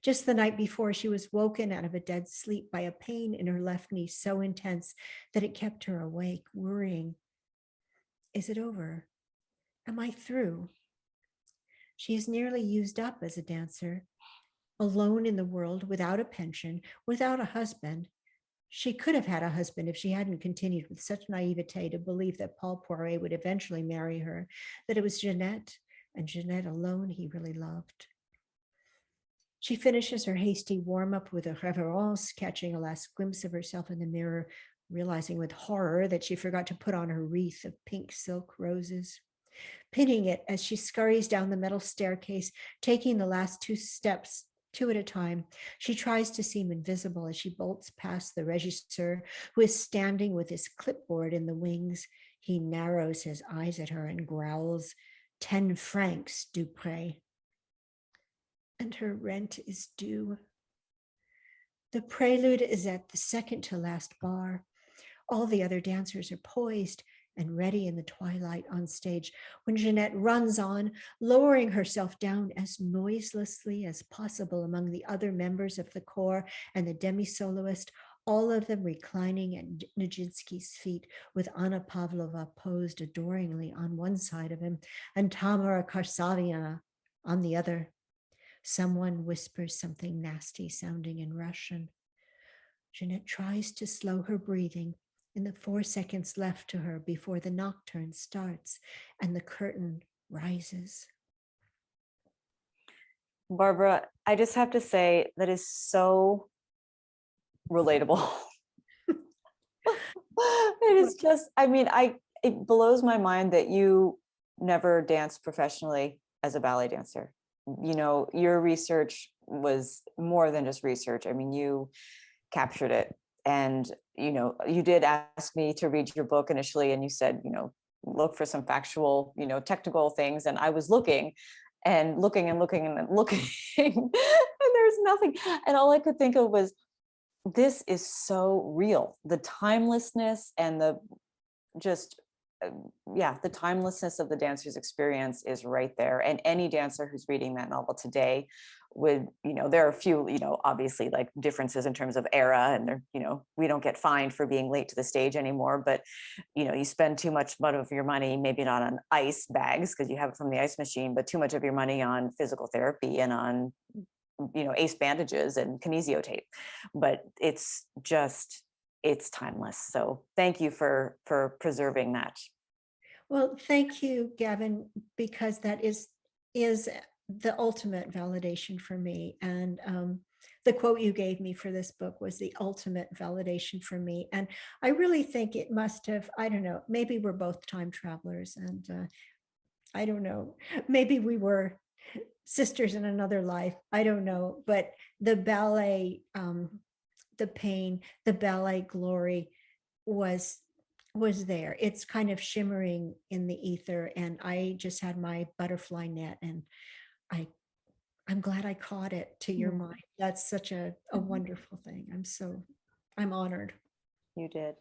Just the night before, she was woken out of a dead sleep by a pain in her left knee so intense that it kept her awake, worrying. Is it over? Am I through? She is nearly used up as a dancer, alone in the world, without a pension, without a husband. She could have had a husband if she hadn't continued with such naivete to believe that Paul Poiret would eventually marry her, that it was Jeanette, and Jeanette alone he really loved. She finishes her hasty warm-up with a reverence, catching a last glimpse of herself in the mirror, realizing with horror that she forgot to put on her wreath of pink silk roses. Pinning it as she scurries down the metal staircase, taking the last 2 steps, 2 at a time. She tries to seem invisible as she bolts past the regisseur, who is standing with his clipboard in the wings. He narrows his eyes at her and growls, 10 francs, Dupré. And her rent is due. The prelude is at the second to last bar. All the other dancers are poised and ready in the twilight on stage when Jeanette runs on, lowering herself down as noiselessly as possible among the other members of the corps and the demi-soloist, all of them reclining at Nijinsky's feet, with Anna Pavlova posed adoringly on one side of him and Tamara Karsaviana on the other. Someone whispers something nasty sounding in Russian. Jeanette tries to slow her breathing in the 4 seconds left to her before the nocturne starts and the curtain rises. Barbara, I just have to say that is so relatable. It is just, it blows my mind that you never danced professionally as a ballet dancer. Your research was more than just research. You captured it. And, you did ask me to read your book initially, and you said, look for some factual, technical things. And I was looking and looking and looking and looking, and there's nothing. And all I could think of was, this is so real. The timelessness and the timelessness of the dancer's experience is right there. And any dancer who's reading that novel today would, there are a few, obviously like differences in terms of era, and we don't get fined for being late to the stage anymore, but you spend too much of your money, maybe not on ice bags because you have it from the ice machine, but too much of your money on physical therapy and on, ace bandages and kinesio tape. But it's timeless. So thank you for preserving that. Well, thank you, Gavin, because that is the ultimate validation for me. And the quote you gave me for this book was the ultimate validation for me. And I really think it must have, I don't know, maybe we're both time travelers, and I don't know, maybe we were sisters in another life. I don't know, but the ballet, the pain, the ballet glory was there. It's kind of shimmering in the ether, and I just had my butterfly net, and I'm glad I caught it, to your mind. That's such a wonderful thing. I'm honored. You did.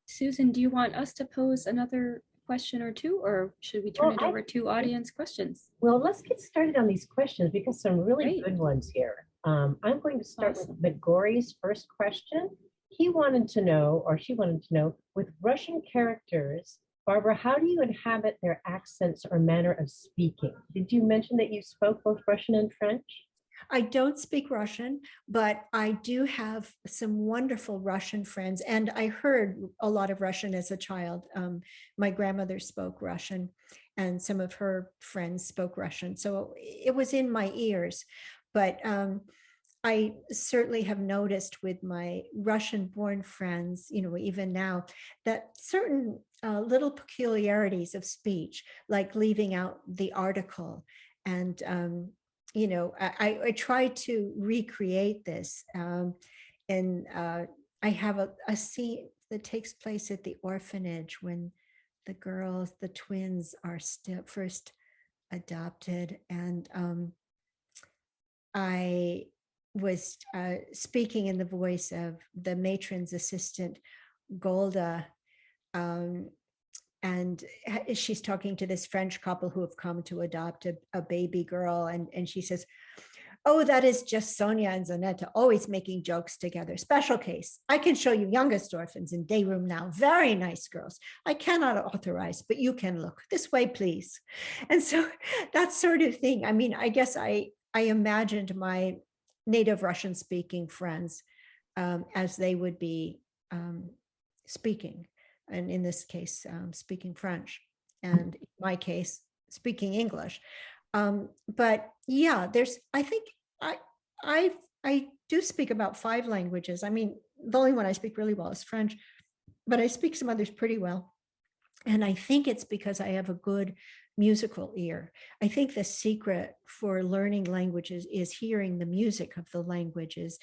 Susan, do you want us to pose another question or two, or should we turn it over to audience questions? Well, let's get started on these questions because some really Great. good ones here. I'm going to start Awesome. with Megori's first question. He wanted to know, or she wanted to know, with Russian characters, Barbara, how do you inhabit their accents or manner of speaking? Did you mention that you spoke both Russian and French? I don't speak Russian, but I do have some wonderful Russian friends, and I heard a lot of Russian as a child. My grandmother spoke Russian, and some of her friends spoke Russian, so it was in my ears. But I certainly have noticed with my Russian-born friends, even now, that certain little peculiarities of speech, like leaving out the article, and I try to recreate this, and I have a scene that takes place at the orphanage when the twins are still first adopted, and I was speaking in the voice of the matron's assistant, Golda, and she's talking to this French couple who have come to adopt a baby girl, and she says, "Oh, that is just Sonia and Zanetta always making jokes together. Special case. I can show you youngest orphans in day room now. Very nice girls. I cannot authorize, but you can look. This way, please." And so that sort of thing. I mean, I guess I imagined my native Russian speaking friends as they would be speaking. And in this case, speaking French, and in my case, speaking English. But yeah, I think I do speak about 5 languages. I mean, the only one I speak really well is French, but I speak some others pretty well. And I think it's because I have a good musical ear. I think the secret for learning languages is hearing the music of the languages,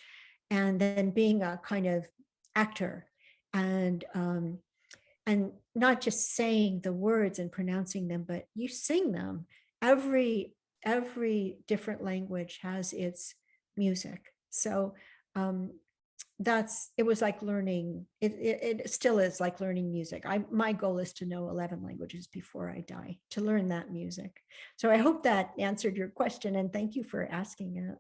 and then being a kind of actor, and not just saying the words and pronouncing them, but you sing them. Every different language has its music. So it was like learning, it still is like learning music. My goal is to know 11 languages before I die, to learn that music. So I hope that answered your question, and thank you for asking it.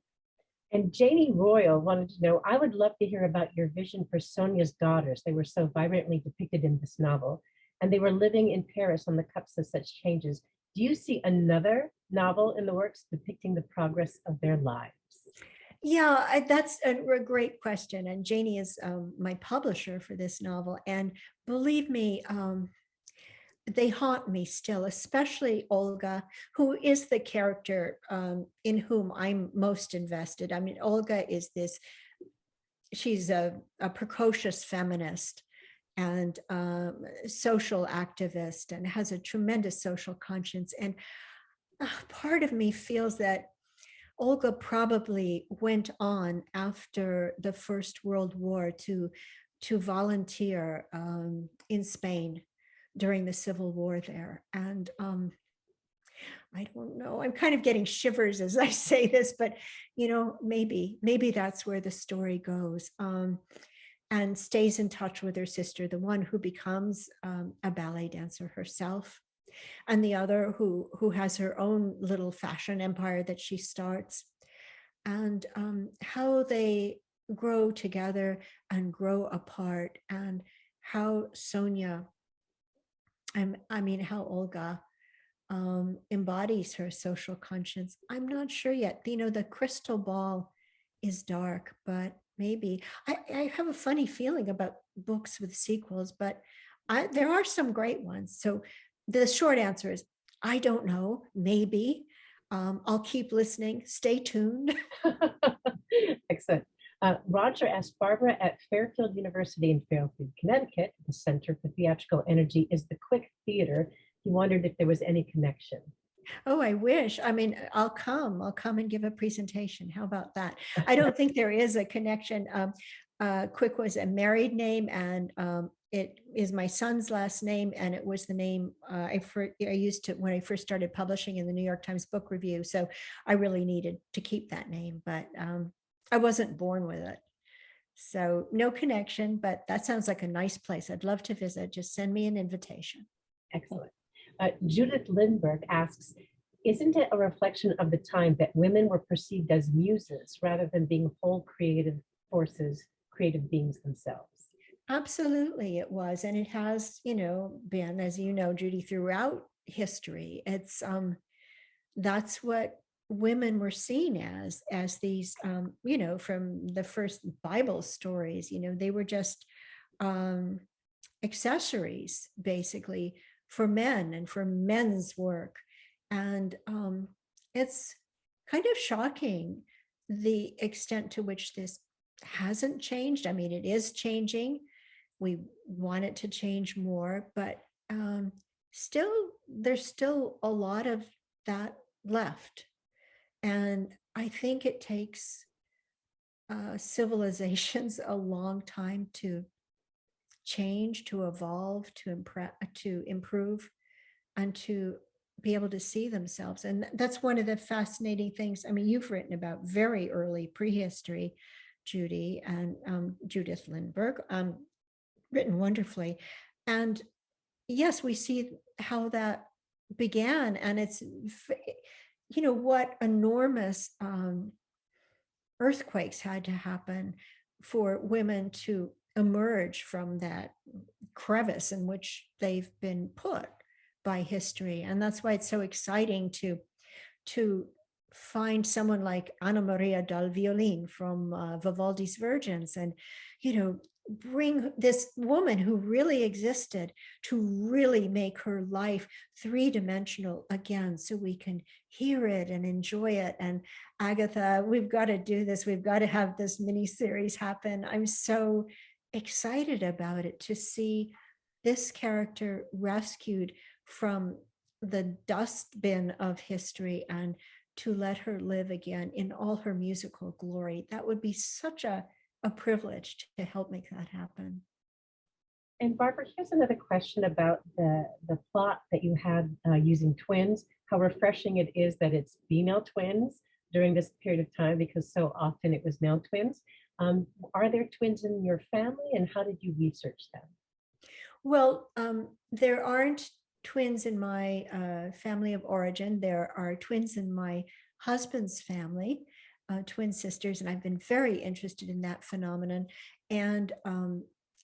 And Janie Royal wanted to know, I would love to hear about your vision for Sonia's daughters. They were so vibrantly depicted in this novel, and they were living in Paris on the cusp of such changes. Do you see another novel in the works depicting the progress of their lives? Yeah, that's a great question. And Janie is my publisher for this novel. And believe me, they haunt me still, especially Olga, who is the character in whom I'm most invested. I mean, Olga is she's a precocious feminist and social activist, and has a tremendous social conscience. And part of me feels that Olga probably went on after the First World War to volunteer in Spain during the Civil War there. And I don't know, I'm kind of getting shivers as I say this, but maybe that's where the story goes. And stays in touch with her sister, the one who becomes a ballet dancer herself, and the other who has her own little fashion empire that she starts, and how they grow together and grow apart, and how Sonia, how Olga embodies her social conscience. I'm not sure yet. The crystal ball is dark, but maybe I have a funny feeling about books with sequels, but there are some great ones. So the short answer is, I don't know, maybe. I'll keep listening. Stay tuned. Excellent. Roger asked Barbara at Fairfield University in Fairfield, Connecticut, the Center for Theatrical Energy is the Quick Theater. He wondered if there was any connection. Oh, I wish. I mean, I'll come and give a presentation. How about that? I don't think there is a connection. Quick was a married name, and it is my son's last name, and it was the name I used to when I first started publishing in the New York Times Book Review. So I really needed to keep that name, but I wasn't born with it. So no connection, but that sounds like a nice place. I'd love to visit. Just send me an invitation. Excellent. Judith Lindbergh asks, isn't it a reflection of the time that women were perceived as muses rather than being whole creative forces, creative beings themselves? Absolutely, it was. And it has, been, as you know, Judy, throughout history. It's that's what women were seen as these, from the first Bible stories, they were just accessories, basically, for men and for men's work. And it's kind of shocking the extent to which this hasn't changed. I mean, it is changing. We want it to change more, but there's still a lot of that left. And I think it takes civilizations a long time to change, to evolve, to improve, and to be able to see themselves. And that's one of the fascinating things. I mean, you've written about very early prehistory, Judy, and Judith Lindbergh, written wonderfully. And yes, we see how that began, and it's, what enormous earthquakes had to happen for women to emerge from that crevice in which they've been put by history. And that's why it's so exciting to find someone like Anna Maria dal Violin from Vivaldi's Virgins, and bring this woman who really existed to really make her life three-dimensional again, so we can hear it and enjoy it. And Agatha, we've got to do this. We've got to have this mini series happen. I'm so excited about it, to see this character rescued from the dustbin of history and to let her live again in all her musical glory. That would be such a privilege to help make that happen. And Barbara, here's another question about the plot that you had using twins, how refreshing it is that it's female twins during this period of time, because so often it was male twins. Are there twins in your family, and how did you research them? Well, there aren't twins in my family of origin. There are twins in my husband's family, twin sisters, and I've been very interested in that phenomenon. And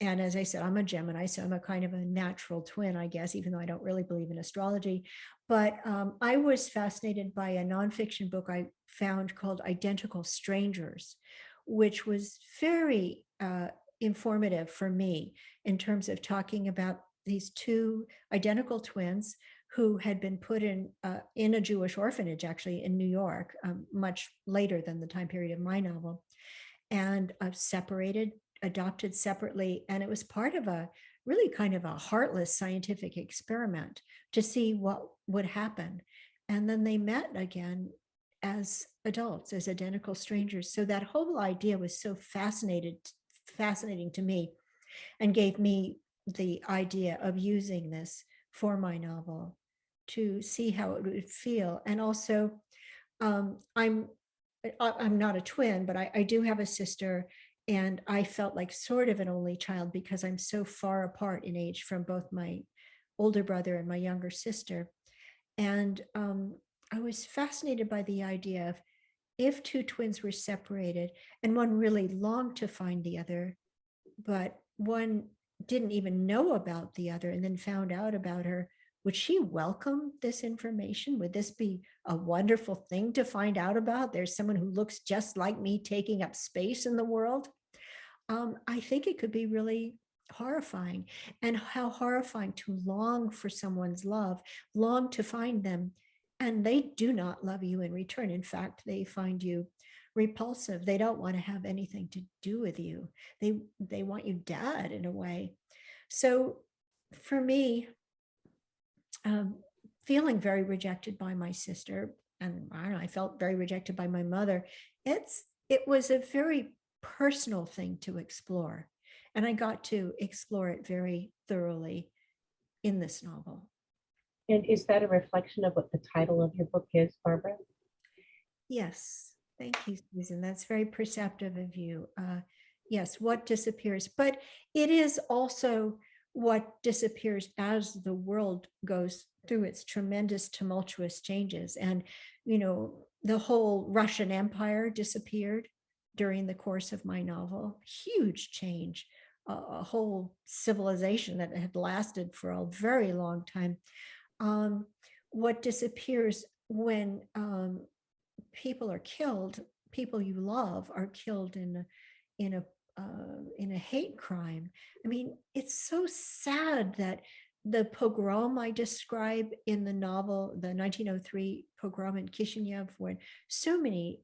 as I said, I'm a Gemini, so I'm a kind of a natural twin, I guess, even though I don't really believe in astrology. But I was fascinated by a nonfiction book I found called Identical Strangers, which was very informative for me in terms of talking about these two identical twins who had been put in a Jewish orphanage, actually, in New York, much later than the time period of my novel, and separated, adopted separately. And it was part of a really kind of a heartless scientific experiment to see what would happen. And then they met again as adults, as identical strangers. So that whole idea was so fascinating to me, and gave me the idea of using this for my novel to see how it would feel. And also, I'm not a twin, but I do have a sister, and I felt like sort of an only child because I'm so far apart in age from both my older brother and my younger sister. And I was fascinated by the idea of, if two twins were separated and one really longed to find the other, but one didn't even know about the other and then found out about her, would she welcome this information? Would this be a wonderful thing to find out about? There's someone who looks just like me taking up space in the world. I think it could be really horrifying. And how horrifying to long for someone's love, long to find them, and they do not love you in return. In fact, they find you repulsive. They don't want to have anything to do with you. They want you dead in a way. So for me, feeling very rejected by my sister, and I don't know, I felt very rejected by my mother. It was a very personal thing to explore, and I got to explore it very thoroughly in this novel. And is that a reflection of what the title of your book is, Barbara? Yes, thank you, Susan. That's very perceptive of you. Yes, what disappears, but it is also what disappears as the world goes through its tremendous tumultuous changes. And, the whole Russian Empire disappeared during the course of my novel. Huge change, a whole civilization that had lasted for a very long time. What disappears when people are killed, people you love are killed in a hate crime. I mean, it's so sad that the pogrom I describe in the novel, the 1903 pogrom in Kishinev, when so many,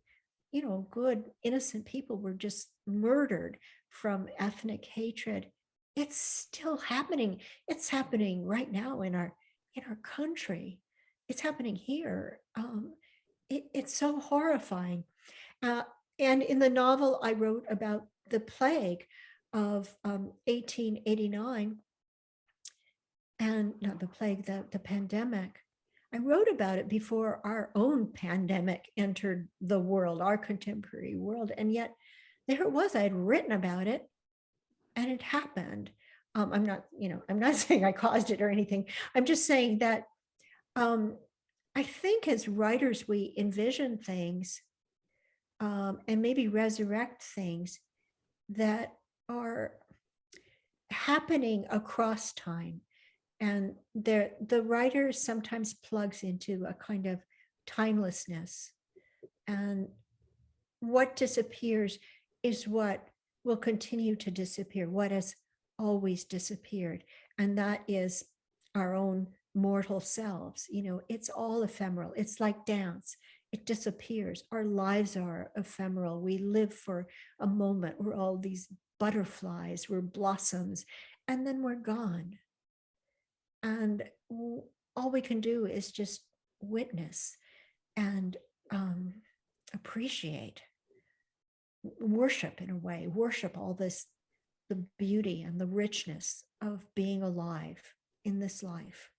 good, innocent people were just murdered from ethnic hatred. It's still happening. It's happening right now in our country. It's happening here. It's so horrifying. And in the novel, I wrote about the plague of 1889, and not the plague, the pandemic. I wrote about it before our own pandemic entered the world, our contemporary world. And yet there it was, I had written about it and it happened. I'm not saying I caused it or anything. I'm just saying that I think as writers, we envision things and maybe resurrect things that are happening across time. And the writer sometimes plugs into a kind of timelessness. And what disappears is what will continue to disappear, what has always disappeared. And that is our own mortal selves. It's all ephemeral. It's like dance. It disappears. Our lives are ephemeral. We live for a moment. We're all these butterflies, we're blossoms, and then we're gone. And all we can do is just witness and appreciate, worship in a way, worship all this, the beauty and the richness of being alive in this life.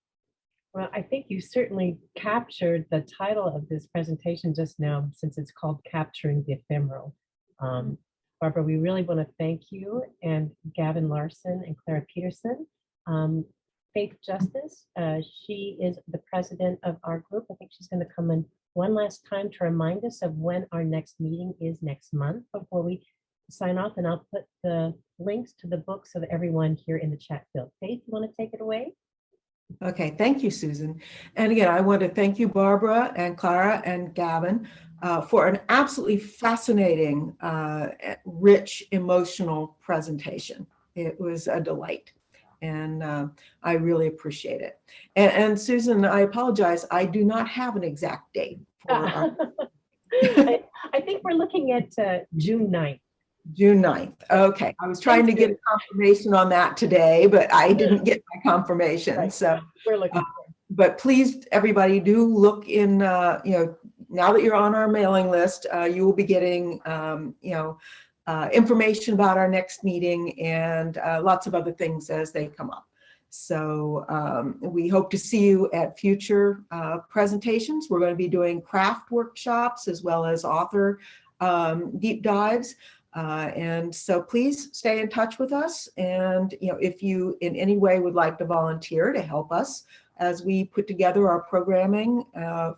Well, I think you certainly captured the title of this presentation just now, since it's called Capturing the Ephemeral. Barbara, we really want to thank you and Gavin Larsen and Clara Peterson. Faith Justice, she is the president of our group. I think she's going to come in one last time to remind us of when our next meeting is next month before we sign off, and I'll put the links to the books of everyone here in the chat field. Faith, you want to take it away? Okay, thank you, Susan. And again, I want to thank you, Barbara and Clara and Gavin, for an absolutely fascinating, rich, emotional presentation. It was a delight, and I really appreciate it. And Susan, I apologize, I do not have an exact date for our... I think we're looking at June 9th. June 9th. Okay. I was trying to get a confirmation on that today, but I didn't get my confirmation. Right. So we're looking but please, everybody, do look in, now that you're on our mailing list, you will be getting, information about our next meeting and lots of other things as they come up. So we hope to see you at future presentations. We're going to be doing craft workshops as well as author deep dives. And so please stay in touch with us. And, if you in any way would like to volunteer to help us as we put together our programming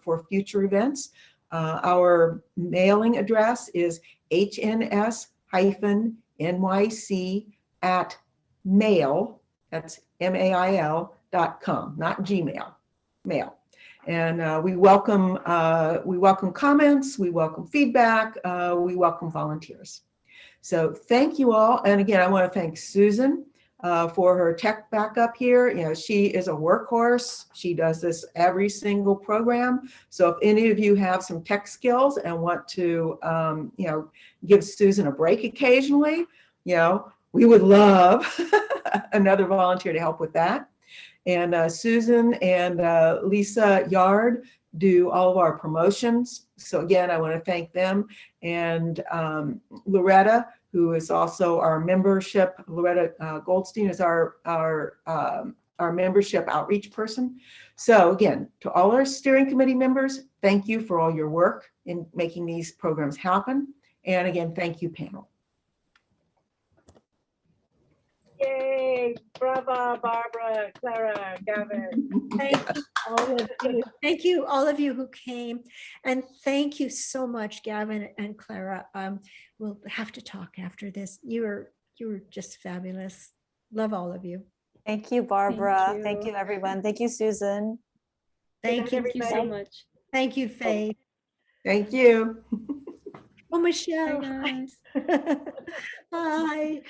for future events, our mailing address is hns-nyc@mail, that's mail.com, not Gmail, mail. And we welcome comments, we welcome feedback, we welcome volunteers. So thank you all. And again, I want to thank Susan, for her tech backup here. You know, she is a workhorse. She does this every single program. So if any of you have some tech skills and want to, you know, give Susan a break occasionally, you know, we would love another volunteer to help with that. And Susan and Lisa Yard do all of our promotions. So again, I want to thank them. And Loretta, who is also our membership, Loretta Goldstein is our membership outreach person. So again, to all our steering committee members, thank you for all your work in making these programs happen. And again, thank you, panel. Yay, brava, Barbara, Clara, Gavin. Thank you, all of you. Thank you, all of you who came. And thank you so much, Gavin and Clara. We'll have to talk after this. You were just fabulous. Love all of you. Thank you, Barbara. Thank you. you, everyone. Thank you, Susan. Thank you. Thank you so much. Thank you, Faith. Thank you. Oh, Michelle. Bye, guys. Bye.